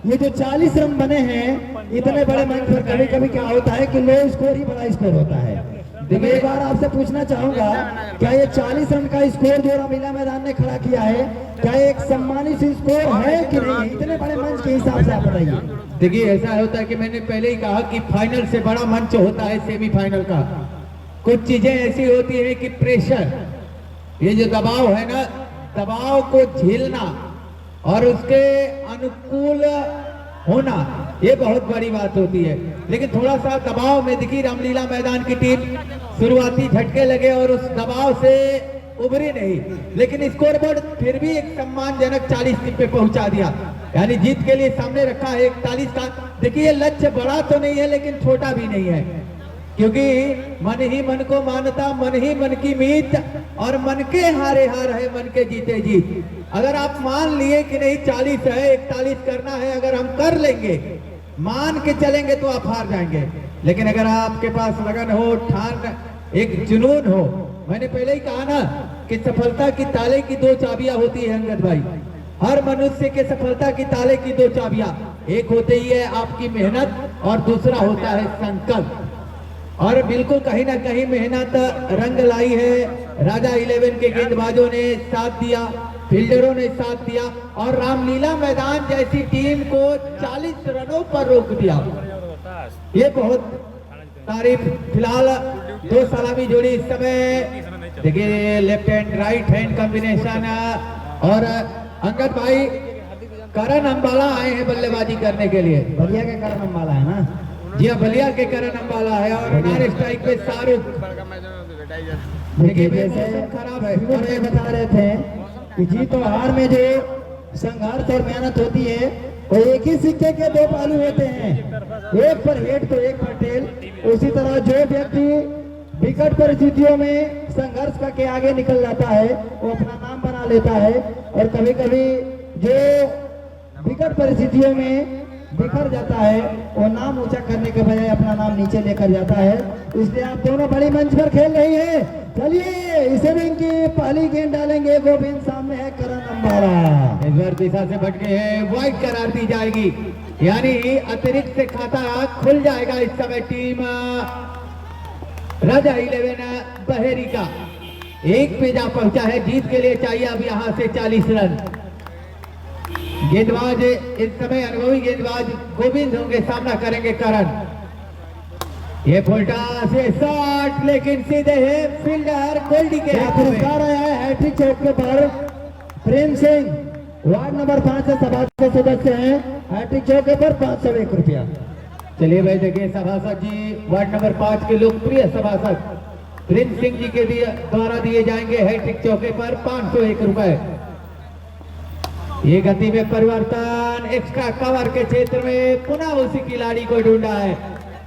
ये जो 40 रन बने हैं इतने बड़े मंच पर कभी कभी क्या होता है कि लो स्कोर ही बड़ा स्कोर होता है। देखिए एक बार आपसे पूछना चाहूंगा, क्या ये 40 रन का स्कोर जो रामलीला मैदान ने खड़ा किया है, क्या एक सम्मानित स्कोर है कि नहीं? इतने बड़े मंच के हिसाब से आप बताइए। देखिए ऐसा होता है कि मैंने पहले ही कहा कि फाइनल से बड़ा मंच होता है सेमीफाइनल का। कुछ चीजें ऐसी होती है कि प्रेशर, ये जो दबाव है ना, दबाव को झेलना और उसके अनुकूल होना ये बहुत बड़ी बात होती है। लेकिन थोड़ा सा दबाव में दिखी रामलीला मैदान की टीम, शुरुआती झटके लगे और उस दबाव से उभरी नहीं, लेकिन स्कोर बोर्ड फिर भी एक सम्मानजनक 40 पे पहुंचा दिया। यानी जीत के लिए सामने रखा है 41 का। देखिए लक्ष्य बड़ा तो नहीं है लेकिन छोटा भी नहीं है, क्योंकि मन ही मन को मानता, मन ही मन की मीत और मन के हारे हार है, मन के जीते जीत। अगर आप मान लिए कि नहीं 40 है, 41 करना है, अगर हम कर लेंगे, मान के चलेंगे तो आप हार जाएंगे। लेकिन अगर आपके पास लगन हो, ठान, एक जुनून हो, मैंने पहले ही कहा ना कि सफलता की ताले की 2 चाबियां होती है अंगद भाई। हर मनुष्य के सफलता की ताले की 2 चाबियां, एक होती है आपकी मेहनत और दूसरा होता है संकल्प। और बिल्कुल कहीं ना कहीं मेहनत रंग लाई है। राजा 11 के गेंदबाजों ने साथ दिया, फील्डरों ने साथ दिया और रामलीला मैदान जैसी टीम को 40 रनों पर रोक दिया। ये बहुत तारीफ। फिलहाल 2 सलामी जोड़ी इस समय देखिए, left hand right hand combination. और अंगद भाई करण अंबाला आए हैं बल्लेबाजी करने के लिए। बलिया के करण अंबाला है ना? जी हाँ, बलिया के करण अंबाला है और नॉन स्ट्राइक पे शाहरुख। देखिए जैसे खराब है और ये बता रहे थे कि जीत और हार में जो संघर्ष और मेहनत होती है वो एक ही सिक्के के 2 पहलू होते हैं, एक पर हेड तो एक पर टेल। उसी तरह जो व्यक्ति विकट परिस्थितियों में संघर्ष करके आगे निकल जाता है वो अपना नाम बना लेता है, और कभी कभी जो विकट परिस्थितियों में बिखर जाता है, वो नाम ऊंचा करने के बजाय अपना नाम नीचे लेकर जाता है। इसलिए आप दोनों बड़ी मंच पर खेल रही है। चलिए इस इनिंग की पहली गेंद डालेंगे गोविंद, सामने है करण अंबाड़ा। इस बार दिशा से भटके है, वाइड करार दी जाएगी, यानी अतिरिक्त से खाता खुल जाएगा इस समय टीम राजा 11 बहेरी का। एक पे जा पहुंचा है, जीत के लिए चाहिए अब यहां से 40 रन। गेंदबाज इस समय अनुभवी गेंदबाज गोविंद होंगे, सामना करेंगे करण। ये फुलटा से शॉट, लेकिन सीधे है फील्डर गोल्डी के हाथ में। पुरस्कार आया है हैट्रिक चौके पर प्रेम सिंह, वार्ड नंबर 5 से सभासद सदस्य हैं। हैट्रिक चौके पर 501 रुपया। चलिए भाई देखिए, सभासद जी वार्ड नंबर 5 के लोकप्रिय सभासद प्रिंस सिंह जी के द्वारा दिए जाएंगे हैट्रिक चौके पर 501 रुपए। ये गति में परिवर्तन, एक्स्ट्रा कवर के क्षेत्र में पुनः उसी खिलाड़ी को ढूंढा है,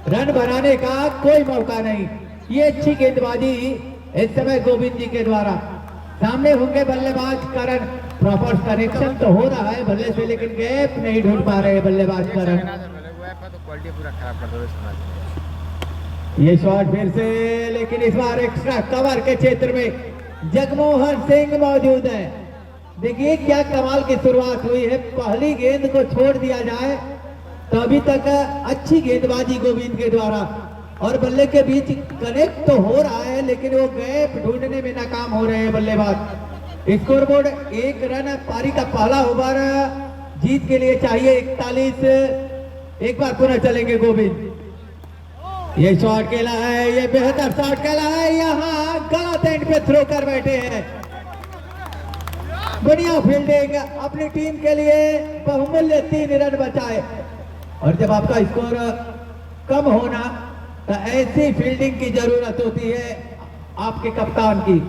रन बनाने का कोई मौका नहीं। ये अच्छी गेंदबाजी इस समय गोविंद जी के द्वारा। सामने होंगे बल्लेबाज करण, प्रॉपर कनेक्शन तो हो रहा है बल्ले से, लेकिन गैप नहीं ढूंढ पा रहे बल्लेबाज करण। क्वालिटी पूरा खराब कर दो। ये शॉट फिर से, लेकिन इस बार एक्स्ट्रा कवर के क्षेत्र में जगमोहन सिंह मौजूद है। देखिए क्या कमाल की शुरुआत हुई है, पहली गेंद को छोड़ दिया जाए तो अभी तक अच्छी गेंदबाजी गोविंद के द्वारा, और बल्ले के बीच कनेक्ट तो हो रहा है, लेकिन वो गैप ढूंढने में नाकाम हो रहे हैं बल्लेबाज। स्कोरबोर्ड 1 रन, पारी का पहला ओवर जीत के लिए चाहिए 41। एक बार पुनः चलेंगे गोविंद। ये शॉट खेला है, ये बेहतर शॉट खेला है, यहाँ गलत एंड पे थ्रो कर बैठे हैं। बढ़िया फील्डिंग, अपनी टीम के लिए बहुमूल्य 3 रन बचाए। और जब आपका स्कोर कम होना तो ऐसी फील्डिंग की जरूरत होती है आपके कप्तान की,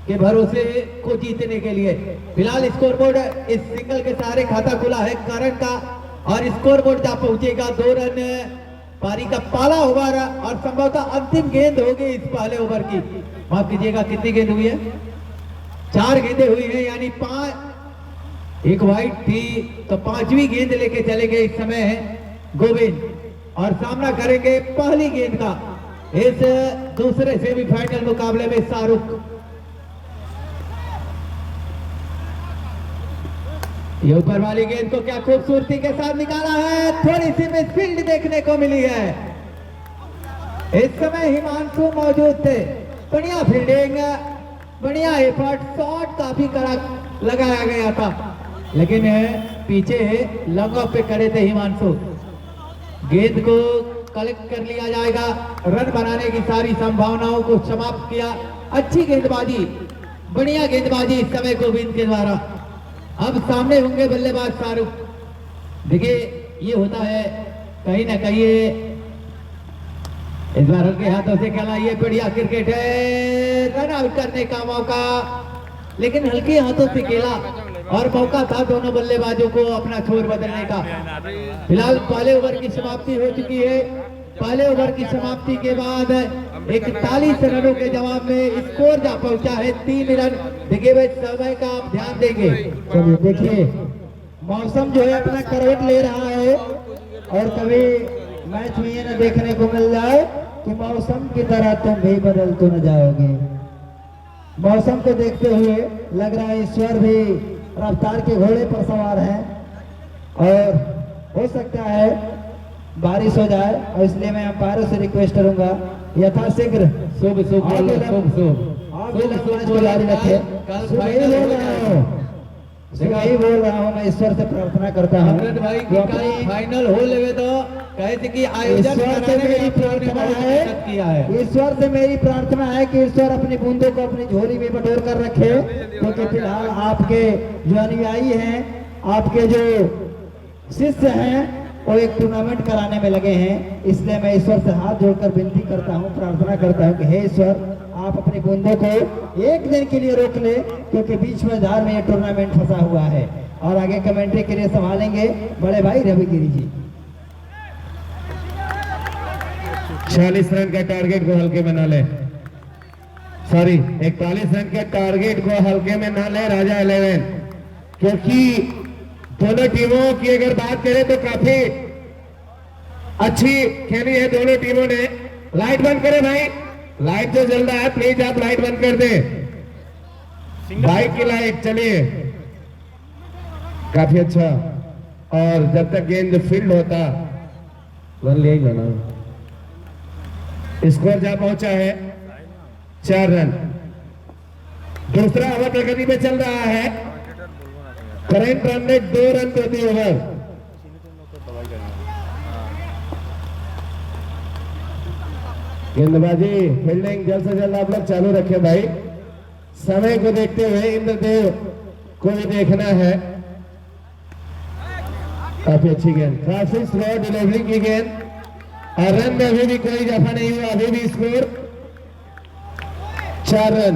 के भरोसे को जीतने के लिए। फिलहाल स्कोरबोर्ड इस सिंगल के सहारे खाता खुला है करण का, और स्कोरबोर्ड जा पहुंचेगा 2 रन। पारी का पहला ओवर और संभवतः अंतिम गेंद होगी इस पहले ओवर की। माफ कीजिएगा, कितनी गेंद हुई है? 4 गेंदें हुई हैं, यानी 5, एक वाइड थी, तो 5वीं गेंद लेके चलेंगे इस समय गोविंद, और सामना करेंगे पहली गेंद का इस दूसरे सेमीफाइनल मुकाबले में शाहरुख। ये ऊपर वाली गेंद को क्या खूबसूरती के साथ निकाला है, थोड़ी सी मिसफील्ड देखने को मिली है। इस समय हिमांशु मौजूद थे, बढ़िया फील्डिंग, बढ़िया एफर्ट, शॉट काफी कड़क लगाया गया था, लेकिन पीछे लॉन्ग ऑफ पे खड़े थे हिमांशु। गेंद को कलेक्ट कर लिया जाएगा, रन बनाने की सारी संभावनाओं को समाप्त किया। अच्छी गेंदबाजी, बढ़िया गेंदबाजी इस समय गोविंद के द्वारा। अब सामने होंगे बल्लेबाज शाहरुख। देखिए ये होता है कहीं ना कहीं, इस बार हल्के हाथों से खेला, ये बढ़िया क्रिकेट है, रन आउट करने का मौका, लेकिन हल्के हाथों से खेला और मौका था दोनों बल्लेबाजों को अपना छोर बदलने का। फिलहाल पहले ओवर की समाप्ति हो चुकी है। पहले ओवर की समाप्ति के बाद 41 रनों के जवाब में स्कोर जा पहुंचा है 3 रन। देखिए भाई, समय का आप ध्यान देंगे। चलिए देखिए, मौसम जो है अपना करवट ले रहा है, और कभी मैच में ये न देखने को मिल जाए कि मौसम की तरह तुम भी बदल तो न जाओगे। मौसम को देखते हुए लग रहा है ईश्वर भी रफ्तार के घोड़े पर सवार है, और हो सकता है बारिश हो जाए, और इसलिए मैं अंपायरों से रिक्वेस्ट करूंगा यथाशीघ्र शुभ शुभ जारी रखे। यही बोल रहा हूँ, मैं ईश्वर से प्रार्थना करता हूँ भाई कि फाइनल हो लेवे तो कहते कि आयोजन से मेरी प्रार्थना है, ईश्वर से मेरी प्रार्थना है कि ईश्वर अपनी बूंदों को अपनी झोली में बटोर कर रखे, क्योंकि फिलहाल आपके जो अनुयायी हैं, आपके जो शिष्य हैं, वो एक टूर्नामेंट कराने में लगे हैं। इसलिए मैं ईश्वर से हाथ जोड़कर विनती करता हूँ, प्रार्थना करता हूँ कि हे ईश्वर, आप अपनी बूंदों को एक दिन के लिए रोक ले, क्योंकि बीच में धार में ये टूर्नामेंट फंसा हुआ है। और आगे कमेंट्री के लिए संभालेंगे बड़े भाई रविगिरी जी। 40 रन का टारगेट को हल्के में ना ले, सॉरी 41 रन के टारगेट को हल्के में ना ले राजा 11, क्योंकि दोनों टीमों की अगर बात करें तो काफी अच्छी खेली है दोनों टीमों ने। लाइट बंद करें भाई, लाइट जो जल रहा है प्लीज आप लाइट बंद कर दें, बाइक की लाइट। चलिए काफी अच्छा। और जब तक गेंद फील्ड होता रन ले जाना। स्कोर जहां पहुंचा है 4 रन। दूसरा ओवर प्रगति में चल रहा है। करंट रन रेट 2 रन प्रति ओवर। गेंदबाजी फील्डिंग जल्द से जल्द आप लोग चालू रखें भाई, समय को देखते हुए इंद्रदेव को भी देखना है। काफी अच्छी गेंद, काफी स्लो डिलीवरी की गेंद और रन में अभी भी कोई जफा नहीं हुआ। अभी भी स्कोर 4 रन।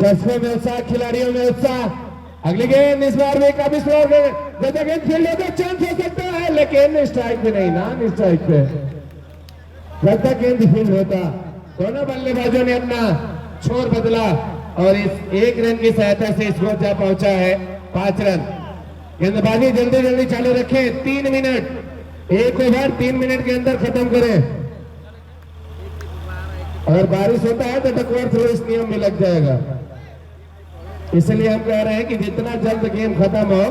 10वें में उत्साह, खिलाड़ियों में उत्साह। अगली गेंद इस बार भी काफी स्लो गेंद, गेंद फील्ड हो तो चांस हो सकता है लेकिन स्ट्राइक पे नहीं, नॉन स्ट्राइक पे। जब तक गेंद फील्ड होता दोनों बल्लेबाजों ने अपना छोर बदला और इस 1 रन की सहायता से स्कोर जा पहुंचा है 5 रन। गेंदबाजी जल्दी जल्दी चालू रखें, 3 मिनट, 1 ओवर 3 मिनट के अंदर खत्म करें। अगर बारिश होता है तो डकवर्थ थ्रो इस नियम में लग जाएगा, इसलिए हम कह रहे हैं कि जितना जल्द गेम खत्म हो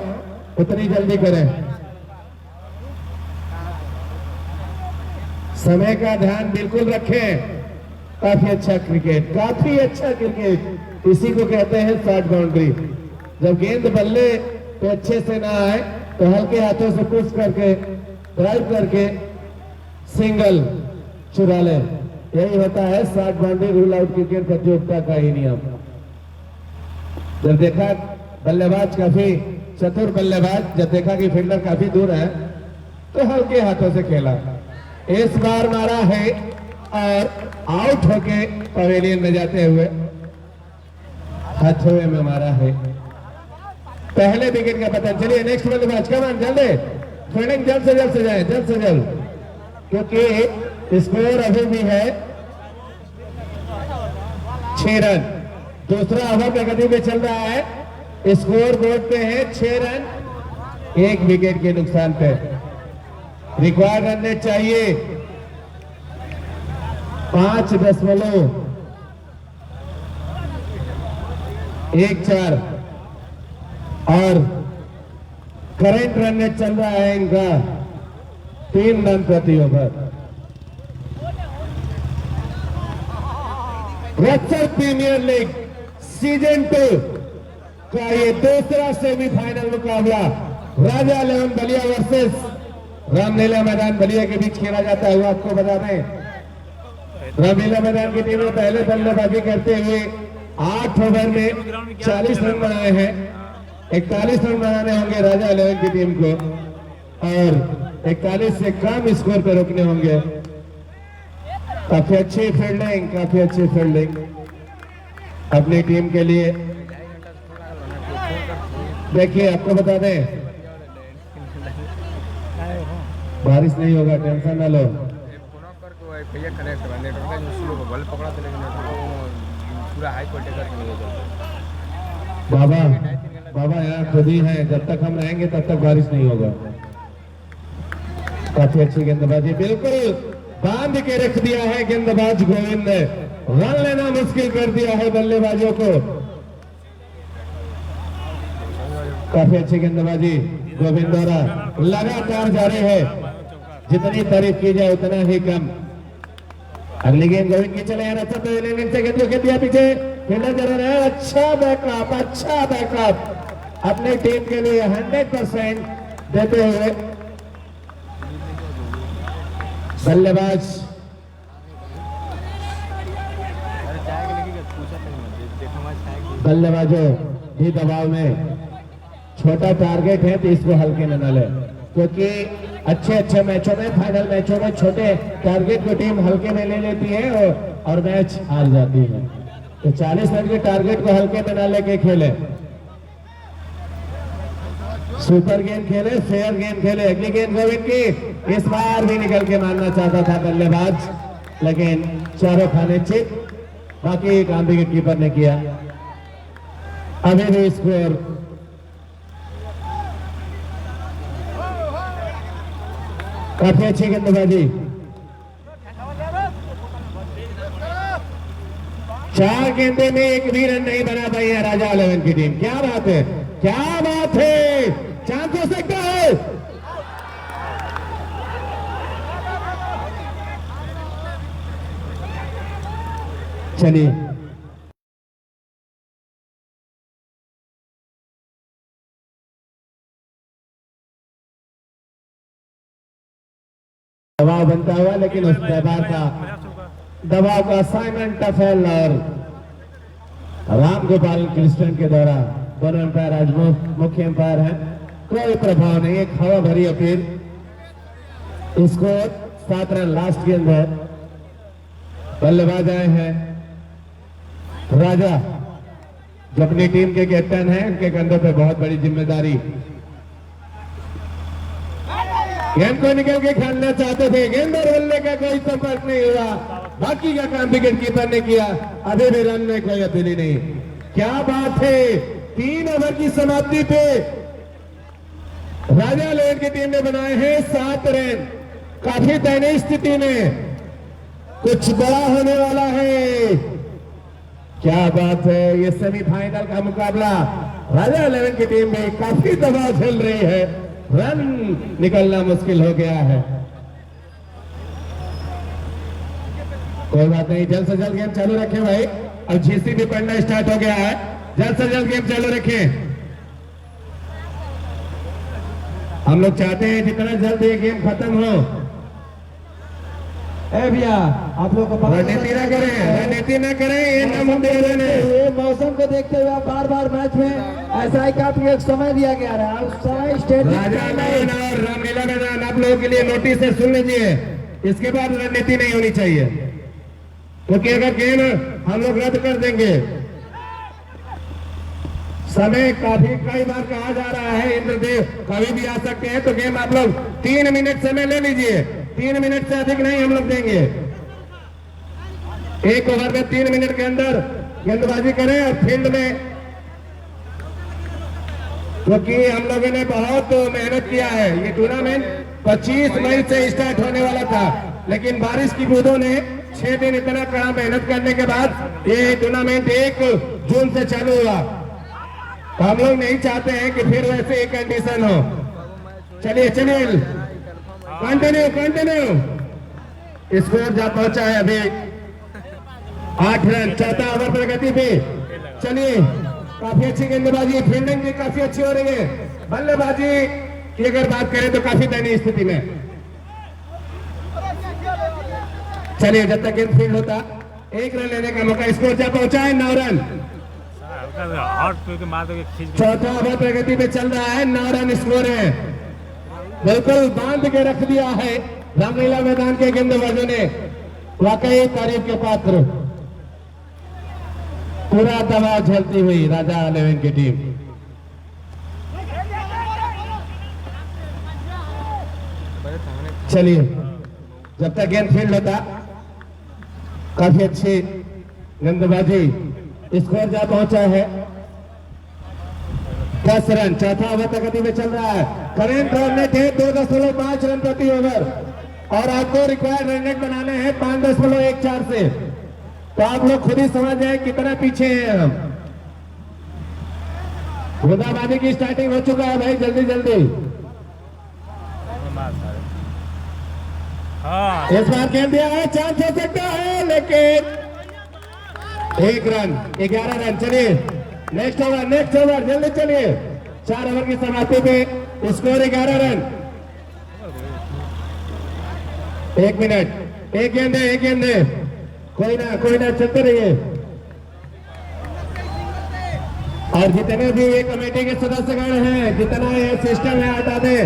उतनी जल्दी करें। समय का ध्यान बिल्कुल रखें। काफी अच्छा क्रिकेट, काफी अच्छा क्रिकेट, इसी को कहते हैं शॉर्ट बाउंड्री। जब गेंद बल्ले पे अच्छे से ना आए तो हल्के हाथों से पुश करके ड्राइव करके सिंगल चुरा ले, यही होता है short boundary rule out cricket प्रतियोगिता का ही नियम। जब देखा बल्लेबाज काफी चतुर बल्लेबाज, जब देखा कि फील्डर काफी दूर है तो हल्के हाथों से खेला। इस बार मारा है और आउट होके पवेलियन में जाते हुए हथवे में मारा है, पहले विकेट का पतन। चलिए नेक्स्ट बल्लेबाज, कमान जल्दी फील्डिंग जल्द से जाए, जल्द से जल्द, क्योंकि स्कोर अभी भी है 6 रन। दूसरा ओवर प्रगति में चल रहा है, स्कोर बोर्ड पे है 6 रन 1 विकेट के नुकसान पे। रिक्वायर्ड रन रेट चाहिए 5.14 और करंट रन रेट चल रहा है इनका 3 रन प्रति ओवर। रत्सर प्रीमियर लीग सीजन 2 का ये दूसरा सेमीफाइनल मुकाबला राजा 11 बलिया वर्सेस रामलीला मैदान बलिया के बीच खेला जाता है। आपको बता दें, रामलीला मैदान की टीम ने पहले बल्लेबाजी करते हुए 8 ओवर में 40 रन बनाए हैं। 41 रन बनाने होंगे राजा 11 की टीम को और 41 से कम स्कोर पर रोकने होंगे। काफी अच्छी फील्डिंग, काफी अच्छी फील्डिंग अपनी टीम के लिए। देखिए आपको बता दें, बारिश नहीं होगा, टेंशन ना लो। बाबा बाबा यहाँ खुद ही है, जब तक हम रहेंगे तब तक बारिश नहीं होगा। काफी अच्छी गेंदबाजी, बिल्कुल बांध के रख दिया है गेंदबाज गोविंद ने, रन लेना मुश्किल कर दिया है बल्लेबाजों को। काफी अच्छी गेंदबाजी गोविंद द्वारा लगातार जारी है, जितनी तारीफ की जाए उतना ही कम। अगली गेंद गोविंद की चले अच्छा गेंद दिया पीछे, फील्डर जरूर है। अच्छा बैकअप, अच्छा बैकअप अपनी टीम के लिए 100% देते हुए बल्लेबाज बल्लेबाजों भी दबाव में। छोटा टारगेट है तो इसको हल्के में न ले, क्योंकि अच्छे मैचों में, फाइनल मैचों में छोटे टारगेट को टीम हल्के में ले लेती है और मैच हार जाती है। तो 40 रन के टारगेट को हल्के में न लेके खेले, सुपर गेंद खेले, फेयर गेंद खेले। अगली गेंद गोविंद की, इस बार भी निकल के मारना चाहता था बल्लेबाज, लेकिन चारों खाने चित, बाकी काम विकेट कीपर ने किया। अभी भी स्कोर काफी अच्छी गेंदबाजी। 4 गेंदे में एक भी रन नहीं बना पाई है राजा 11 की टीम। क्या बात है, क्या बात है, चांस हो सकता है। चलिए दबाव बनता हुआ, लेकिन उस दबाव का साइमन टफेल और राम गोपाल कृष्णन के द्वारा, दोनों अंपायर आज मुख्य अंपायर हैं, कोई प्रभाव नहीं। एक हवा भरी अपील। स्कोर 7 रन लास्ट गेंद है। बल्लेबाज आए हैं राजा, जो अपनी टीम के कैप्टन हैं, उनके कंधों पे बहुत बड़ी जिम्मेदारी। गेंद को निकल के खेलना चाहते थे, गेंद और बल्ले का कोई संपर्क नहीं हुआ, बाकी का काम विकेट कीपर ने किया। अभी भी रन में कोई अपील नहीं। क्या बात है, 3 ओवर की समाप्ति पे राजा 11 की टीम ने बनाए हैं 7 रन। काफी दयनीय स्थिति में, कुछ बड़ा होने वाला है। क्या बात है, ये सेमीफाइनल का मुकाबला राजा 11 की टीम में काफी दबाव झेल रही है, रन निकलना मुश्किल हो गया है। कोई बात नहीं, जल्द से जल्द गेम चालू रखें भाई। अब जीसी भी पढ़ना स्टार्ट हो गया है, जल्द से जल्द गेम चालू रखें। हम लोग चाहते हैं जितना जल्द ये गेम खत्म हो। ए भैया, आप लोग को रणनीति ना करें, रणनीति ना करें, ये नाम दे रहे हैं। ये मौसम को देखते हुए बार बार मैच में ऐसा ही काफी एक समय दिया गया है। उस समय स्टेट राजा 11 और रामलीला मैदान आप लोगों के लिए नोटिस है, सुन लीजिए। इसके बाद रणनीति नहीं होनी चाहिए, क्योंकि अगर गेम हम लोग रद्द कर देंगे। समय काफी कई बार कहा जा रहा है, इंद्रदेव कभी भी आ सकते हैं, तो गेम आप लोग 3 मिनट समय ले लीजिए। 3 मिनट से अधिक नहीं हम लोग देंगे। 1 ओवर में 3 मिनट के अंदर गेंदबाजी करें। और फील्ड में, क्योंकि हम लोगों ने बहुत मेहनत किया है, ये टूर्नामेंट 25 मई से स्टार्ट होने वाला था, लेकिन बारिश की बूंदों ने 6 दिन इतना कड़ा मेहनत करने के बाद ये टूर्नामेंट 1 जून से चालू हुआ। तो हम लोग नहीं चाहते हैं कि फिर वैसे एक कंडीशन हो। चलिए चलिए, कंटिन्यू। स्कोर जा पहुंचा है अभी 8 रन, 4था ओवर प्रगति पे। चलिए, काफी अच्छी गेंदबाजी, फील्डिंग भी काफी अच्छी हो रही है। बल्लेबाजी की अगर बात करें तो काफी दयनीय स्थिति में। चलिए, जब तक गेंद फील्ड होता 1 रन लेने का मौका। स्कोर जा पहुंचा है 9 रन। 4था ओवर प्रगति पे चल रहा है, 9 रन स्कोर है। बिल्कुल बांध के रख दिया है रामलीला मैदान के गेंदबाजों ने, वाकई तारीफ के पात्र। पूरा दबाव झेलती हुई राजा 11 की टीम। चलिए, जब तक गेंद फील्ड होता काफी अच्छी गेंदबाजी। स्कोर जा पहुंचा है 10 रन। 4था ओवर प्रगति में चल रहा है। करेंट रन रेट है 2.5 रन प्रति ओवर, और आपको रिक्वायर्ड रन रेट बनाने हैं 5.14 से। तो आप लोग खुद ही समझ जाए कितना पीछे हैं हम। बूंदाबांदी की स्टार्टिंग हो चुका है भाई, जल्दी जल्दी। इस बार खेल दिया है, चांस हो सकता है, लेकिन 1 रन, 11 रन। चलिए, नेक्स्ट ओवर जल्दी चलिए। 4 ओवर की समाप्ति पे स्कोर 11 रन। 1 मिनट, एक गेंद है, कोई ना चलते रहिए। और जितने भी ये कमेटी के सदस्यगण हैं, जितना ये सिस्टम है, हटा दे।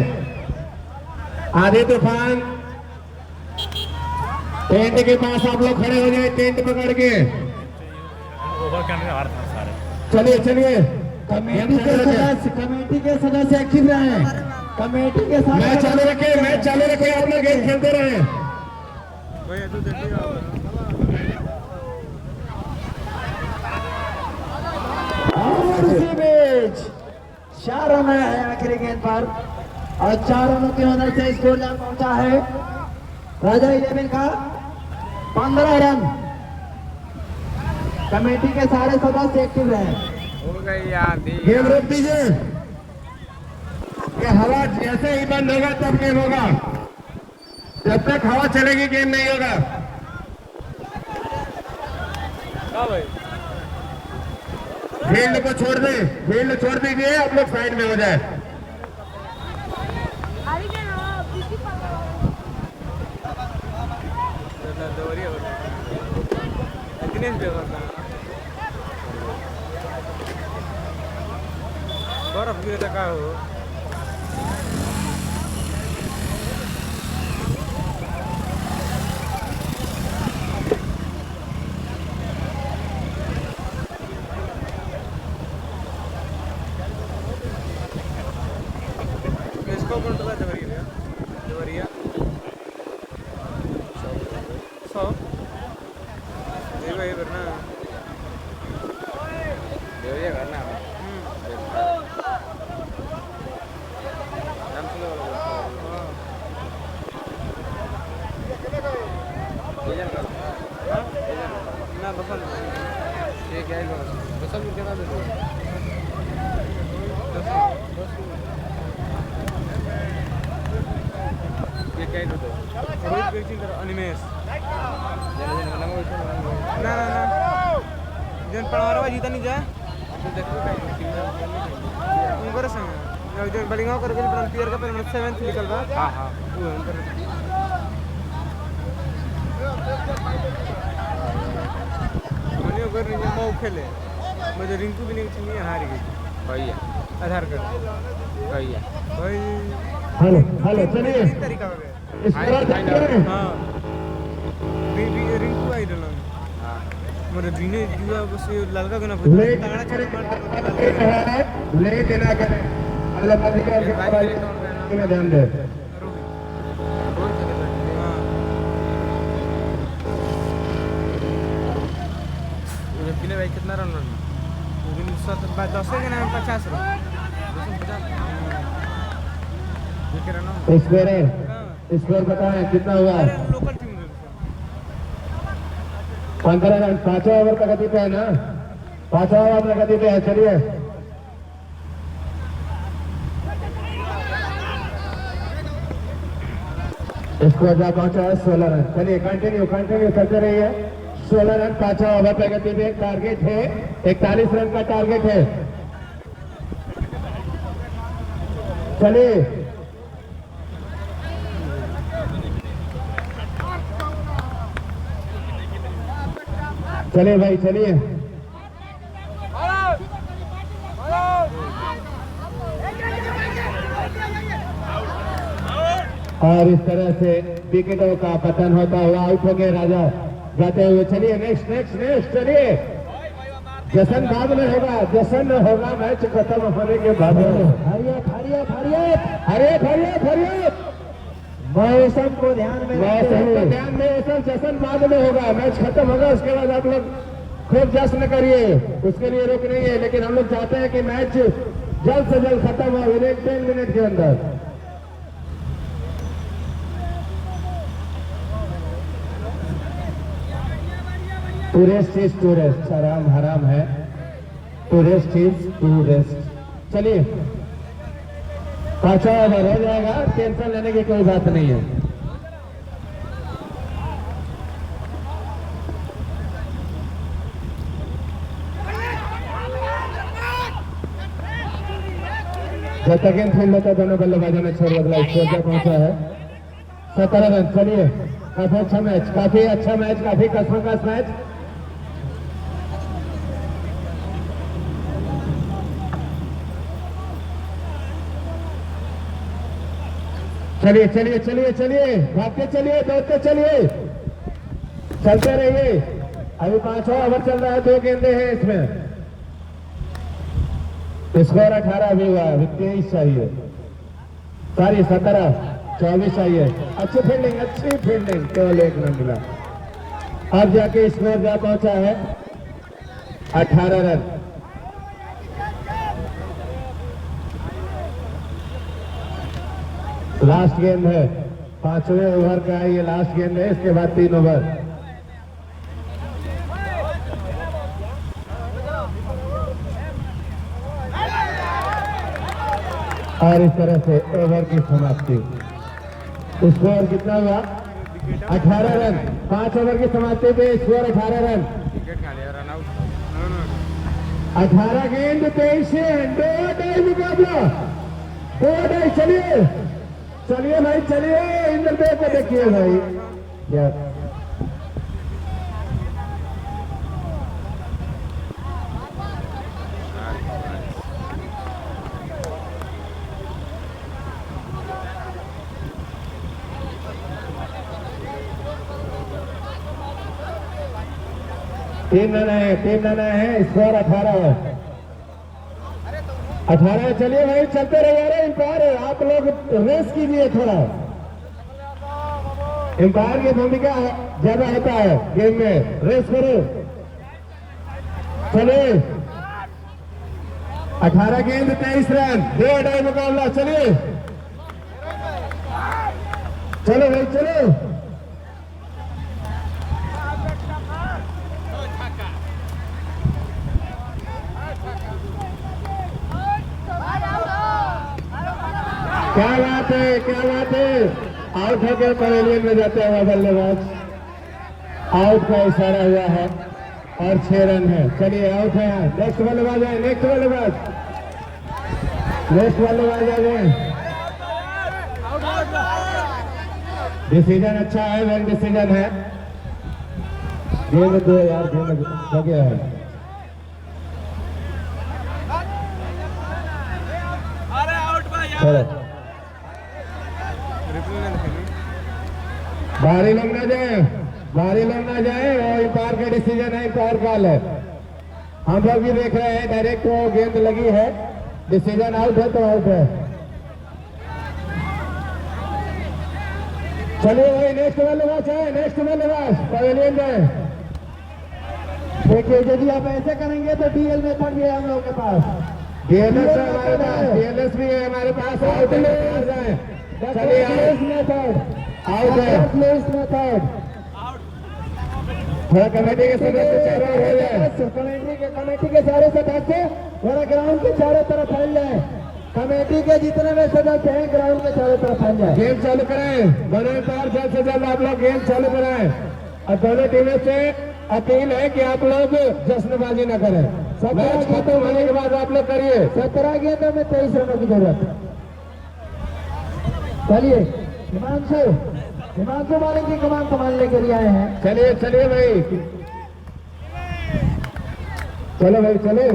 आधे तूफान टेंट के पास आप लोग खड़े हो जाए, टेंट पकड़ के। चलिए, कमेटी के सदस्य एक्टिव रहे। कमेटी के साथ मैच चालू रखे, आप लोग गेम खेलते रहे। और एज 4 रन है आखिरी गेंद पर और 4 रनों की मदद से स्कोर लाइन पहुंचा है राजा 11 का 15 रन। कमेटी के सारे सदस्य एक्टिव रहे। हो गई यार गेम रोक दीजिए कि हवा जैसे ही बंद होगा तब गेम होगा। जब तक हवा चलेगी गेम नहीं होगा। फील्ड को छोड़ दे, फील्ड छोड़ दीजिए, आप लोग साइड में हो जाए। बर्फ गिरे का हो इसको कंट्रोल देवरिया 100 देवरिया करना ना बसल ये क्या है बसल कितना दे दो ये क्या है दो रोहित पिचिंग कर अनिमेश ना ना ना जन पणवारा जीता नहीं जाए उनकर संग जन बलिंगा कर के प्लेयर का पर 7th निकल रहा हां हां वो उनकर मने अगर नहीं मौ खेले मुझे रिंकू भी नहीं चाहिए हार गई भैया आधार कार्ड भैया भाई हेलो हेलो चलिए इस तरीका हो गया इस तरह हां रिंकू आई डलो हां मेरे दिने जुआ बस ललका गना तगड़ा चढ़ ले देना करें अल्लाह अधिकार के बारे में ध्यान दे। भाई कितना रन बना 10 के नाम 50 रन स्कोर बताएं कितना हुआ। लोकल टीम 15 रन 5वां ओवर प्रगति पे है ना, 5वां ओवर प्रगति पे है। चलिए स्कोर जा पहुंचा है 16 रन। चलिए कंटिन्यू करते रहिए। 16 रन 5वां ओवर प्रगति पे। टारगेट है 41 रन का टारगेट है। चलिए चलिए भाई चलिए। और इस तरह से विकेटों का पतन होता हुआ आउट हो गए राजा जाते हुए। चलिए नेक्स्ट चलिए। जश्न बाद में होगा, जश्न होगा मैच खत्म होने के बाद। मौसम को ध्यान में जश्न बाद में होगा, मैच खत्म होगा उसके बाद आप लोग खूब जश्न करिए, उसके लिए रुक नहीं है। लेकिन हम लोग चाहते हैं कि मैच जल्द से जल्द खत्म हो विदिन 10 मिनट के अंदर। टू रेस्ट हराम है। To rest. चलिए 5वां ओवर हो जाएगा, टेंशन लेने की कोई बात नहीं है। जब तक इन फील्ड होता दोनों बल्लेबाजों ने छोड़ बदला स्कोर पहुंचा है 17 रन। चलिए काफी अच्छा मैच, काफी कसमकस मैच। चलिए भागते चलिए, दौड़ते चलिए, चलते रहिए। अभी 5वां ओवर चल रहा है, 2 गेंदे हैं इसमें। स्कोर 18 भी हुआ, 23 चाहिए, सॉरी 17, 24 चाहिए। अच्छी फील्डिंग, केवल 1 रन मिला। अब जाके स्कोर जा पहुंचा है 18 रन। लास्ट गेंद है, 5वें ओवर का ये लास्ट गेंद है, इसके बाद 3 ओवर। और इस तरह से ओवर की समाप्ति। स्कोर कितना हुआ? 18 रन। 5 ओवर की समाप्ति पे स्कोर 18 रन। विकेट खा लिया, रन आउट। 18 गेंद 23 रन, 2-2 मुकाबला, 2-2। चलिए चलिए भाई, चलिए इंद्रदेव को देखिए भाई। क्या 3 रन है, 3 रन है, स्कोर 18 है। 18। चलिए भाई, चलते रहिए। अरे एम्पायर आप लोग रेस कीजिए थोड़ा, एम्पायर की भूमिका ज्यादा होता है गेम में, रेस करो। चलिए 18 गेंद 23 रन, 2-2 मुकाबला। चलिए चलो भाई चलो। क्या बात है, क्या बात है। आउट होकर पवेलियन में जाते हुए बल्लेबाज, आउट का इशारा हुआ है और 6 रन है। चलिए आउट है। नेक्स्ट बल्लेबाज है, नेक्स्ट बल्लेबाज, नेक्स्ट बल्लेबाज आ गए। डिसीजन अच्छा है, वेल डिसीजन है। गेंद दो यार, गेंद हो गया है। चलो बाहरी लोग ना जाए, बाहरी लोग ना जाए। और एम्पायर का डिसीजन है, एम्पायर कॉल है। हम लोग भी देख रहे हैं, डायरेक्ट वो गेंद लगी है, डिसीजन आउट है तो आउट है। चलिए भाई, नेक्स्ट बल्लेबाज है, नेक्स्ट बल्लेबाज पवेलियन में। देखिए यदि आप ऐसे करेंगे तो डीएल मेथड भी है हम लोग के पास, डीएलएस है हमारे पास, डीएलएस भी है हमारे पास। आउट है, चलिए मेथड आउट है, मेथड। थोड़ा कमेटी के सदस्य कमेटी के सारे सदस्य थोड़ा ग्राउंड के चारों तरफ फैल जाए। कमेटी के जितने भी सदस्य हैं ग्राउंड के चारों तरफ फैल जाए। गेम चालू करें, दोनों पार जल्द से जल्द आप लोग गेम चालू कराएं। और दोनों टीमों से अपील है कि आप लोग जश्नबाजी न करें। मैच खत्म होने के बाद आप लोग करिए। 17 गेंदों में 23 रनों की जरूरत है। चलिए हिमांशु मालिक की कमान संभालने के लिए आए हैं। चलिए चलिए भाई, चलो भाई चलो।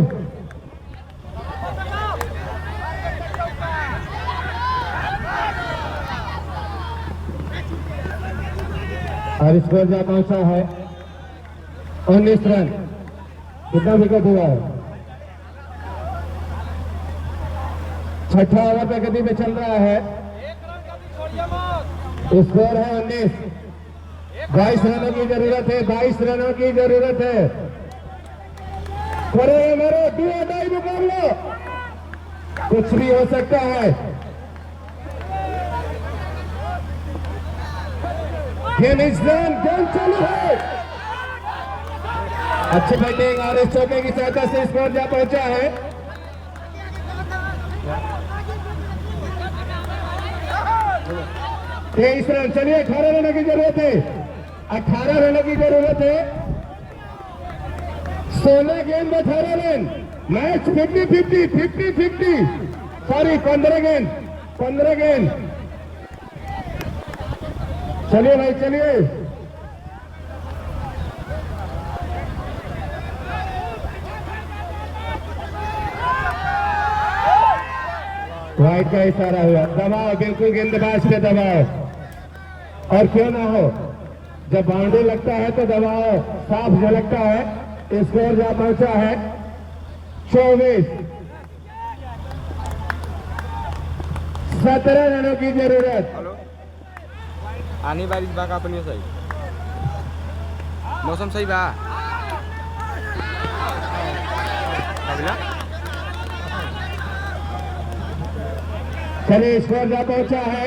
और स्कोर जहाँ पहुंचा है 19 रन। कितना विकेट हुआ है? 6ठा ओवर प्रगति पे चल रहा है। स्कोर है 19। 22 रनों की जरूरत है, 22 रनों की जरूरत है। करे मेरे 2-2 मुकाबला, कुछ भी हो सकता है। गेम इज डन, गेम चालू है। अच्छी बैटिंग और इस चौके की सहायता से स्कोर जा पहुंचा है। तेईस रन। चलिए 18 रनों की जरूरत है, 18 रनों की जरूरत है। 16 गेंद 18 रन। मैच 50-50 सॉरी 15 गेंद 15 गेंद। चलिए भाई चलिए। वाइड का इशारा हुआ। दबाओ, बिल्कुल गेंदबाज पे दबाओ। और क्यों ना हो, जब बाउंड्री लगता है तो दबाओ, साफ झलकता है। स्कोर जहां पहुंचा है 24। 17 रनों की जरूरत। आने बारिश बा का अपनी सही, मौसम सही बा। चलिए स्कोर जा पहुंचा है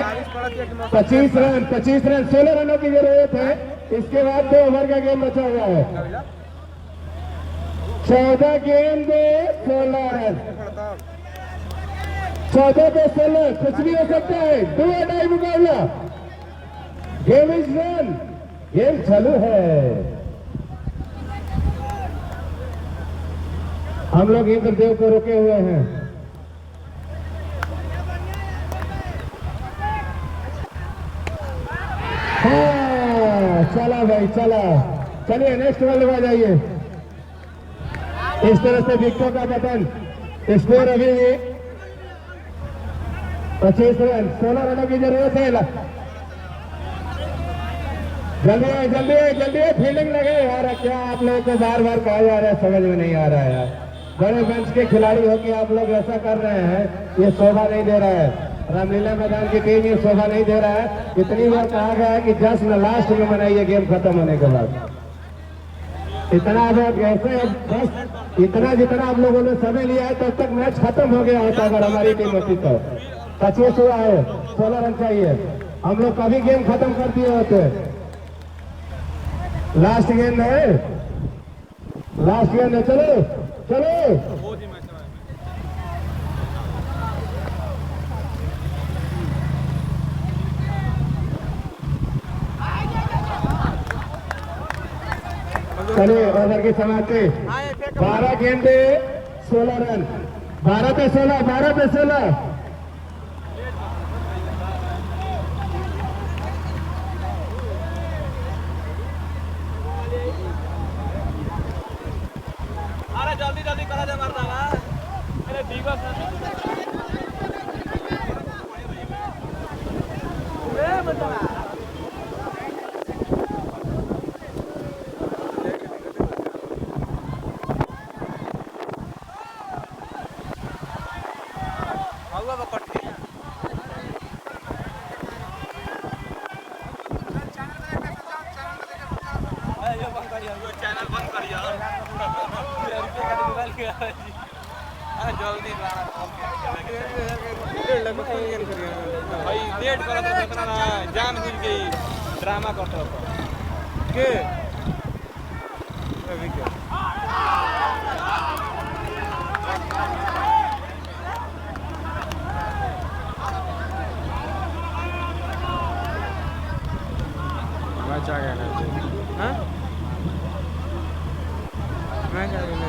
25 रन 16 रनों की जरूरत है। इसके बाद 2 ओवर का गेम बचा हुआ है। 14 गेंद में 16 रन, 14 पे 16 कुछ भी हो सकता है। 2 अडाई मुकाबला, गेम इज रन, गेम चालू है। हम लोग इंद्रदेव को रोके हुए हैं। हाँ चला भाई चला। चलिए नेक्स्ट बॉल में जाइए। इस तरह से विकेटों का पतन। स्कोर अभी भी 25 रन, 16 रनों की जरूरत है। जल्दी फील्डिंग लगे यार। क्या आप लोगों को बार बार कहा जा रहा है, समझ में नहीं आ रहा है यार। बड़े बेंच के खिलाड़ी होकर आप लोग ऐसा कर रहे हैं, ये शोभा नहीं दे रहा है। रामलीला मैदान की टीम ये शोभा नहीं दे रहा है। इतनी बार कहा गया है कि जश्न लास्ट में मनाइए गेम खत्म होने के बाद। इतना ऐसे बस इतना जितना आप लोगों ने समय लिया है तब तक मैच खत्म हो गया होता अगर हमारी टीम होती तो। 25 हुआ है, 16 रन चाहिए। हम लोग कभी गेम खत्म कर दिए होते। लास्ट गेंद है, लास्ट गेंद है। चलो चलो चलिए ओवर की समाप्ति। 12 गेंदे 16 रन, 12 पे 16, 12 पे 16। अरे जल्दी जल्दी करा दे मरदा ना। अरे दीवा ए बता जल्दी भाई लेट करा तो इतना ना जान बुझ गई ड्रामा करता के मैच आ गया ना। हाँ मैच आ गया।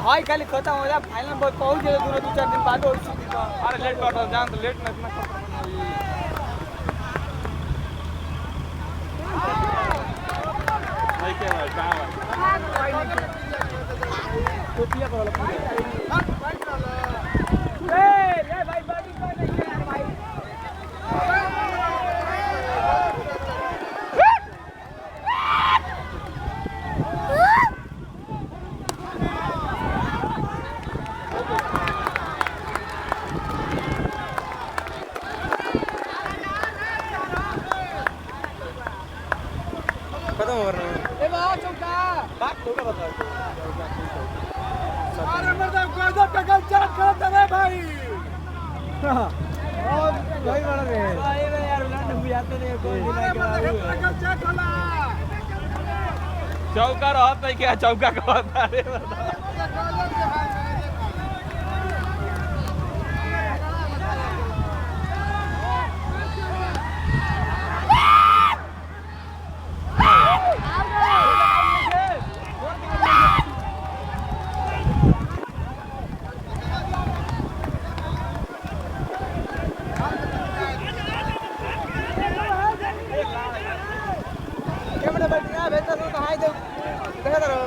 हाई खाली खत्म हो जाए फाइनल बहुत पहुंच गए दोनों 2-4 दिन बाद हो। अरे लेट कर जान तो लेट ना भाई के भाई टोपिया पर ले भाई बॉडी पर नहीं भाई खत्म हो रहा है। ए बात चौका बात होगा बता। अरे मर्द गजब का गलत करता है भाई। भाई बड़ा रे भाई में यार उलट बुझाते नहीं कौन दिला के चौका रहत नहीं क्या चौका कहता रे कैमरा बैठना बेहतर तो हाय दे देखा करो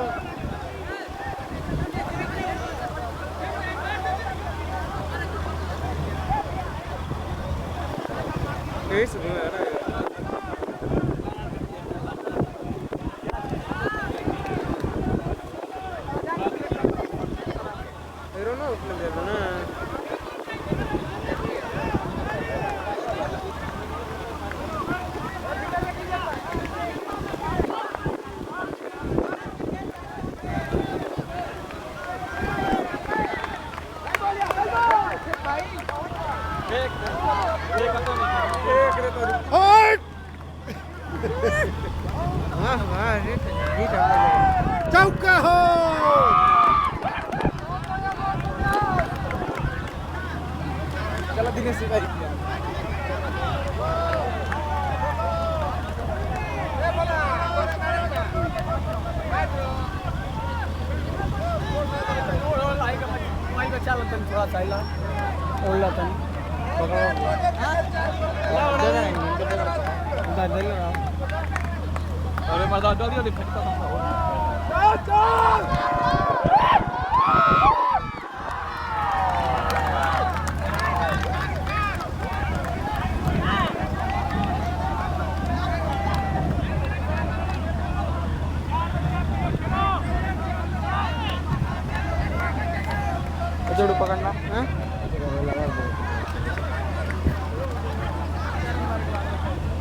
ऐसे तो है ना ना उसने दे दो ना चौका हो चलो दिनेश भाई थोड़ा सा हिला ओला तन अरे मजा डोली डोली फेंकता था जोड़ पकड़ना हैं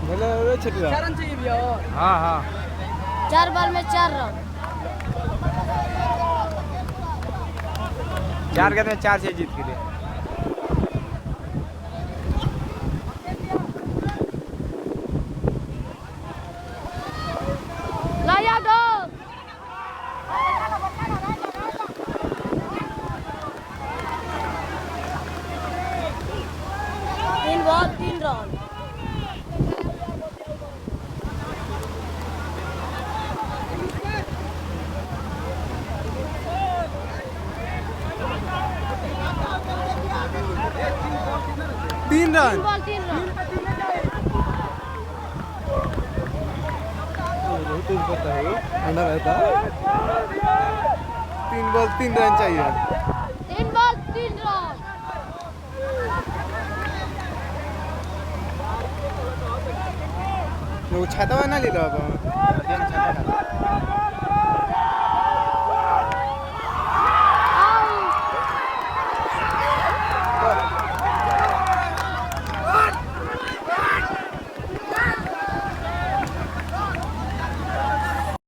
बोले रे छटिया चारन चाहिए भैया हाँ हाँ 4 बॉल में 4 रन 4 गेंद में 4 से जीत के लिए लाया दो 3 बॉल 3 रन तीन 3 रन बॉल 3 रन पता है अंडा रहता 3 बॉल 3 रन चाहिए 3 बॉल 3 रन वो छाता ना ले लो अब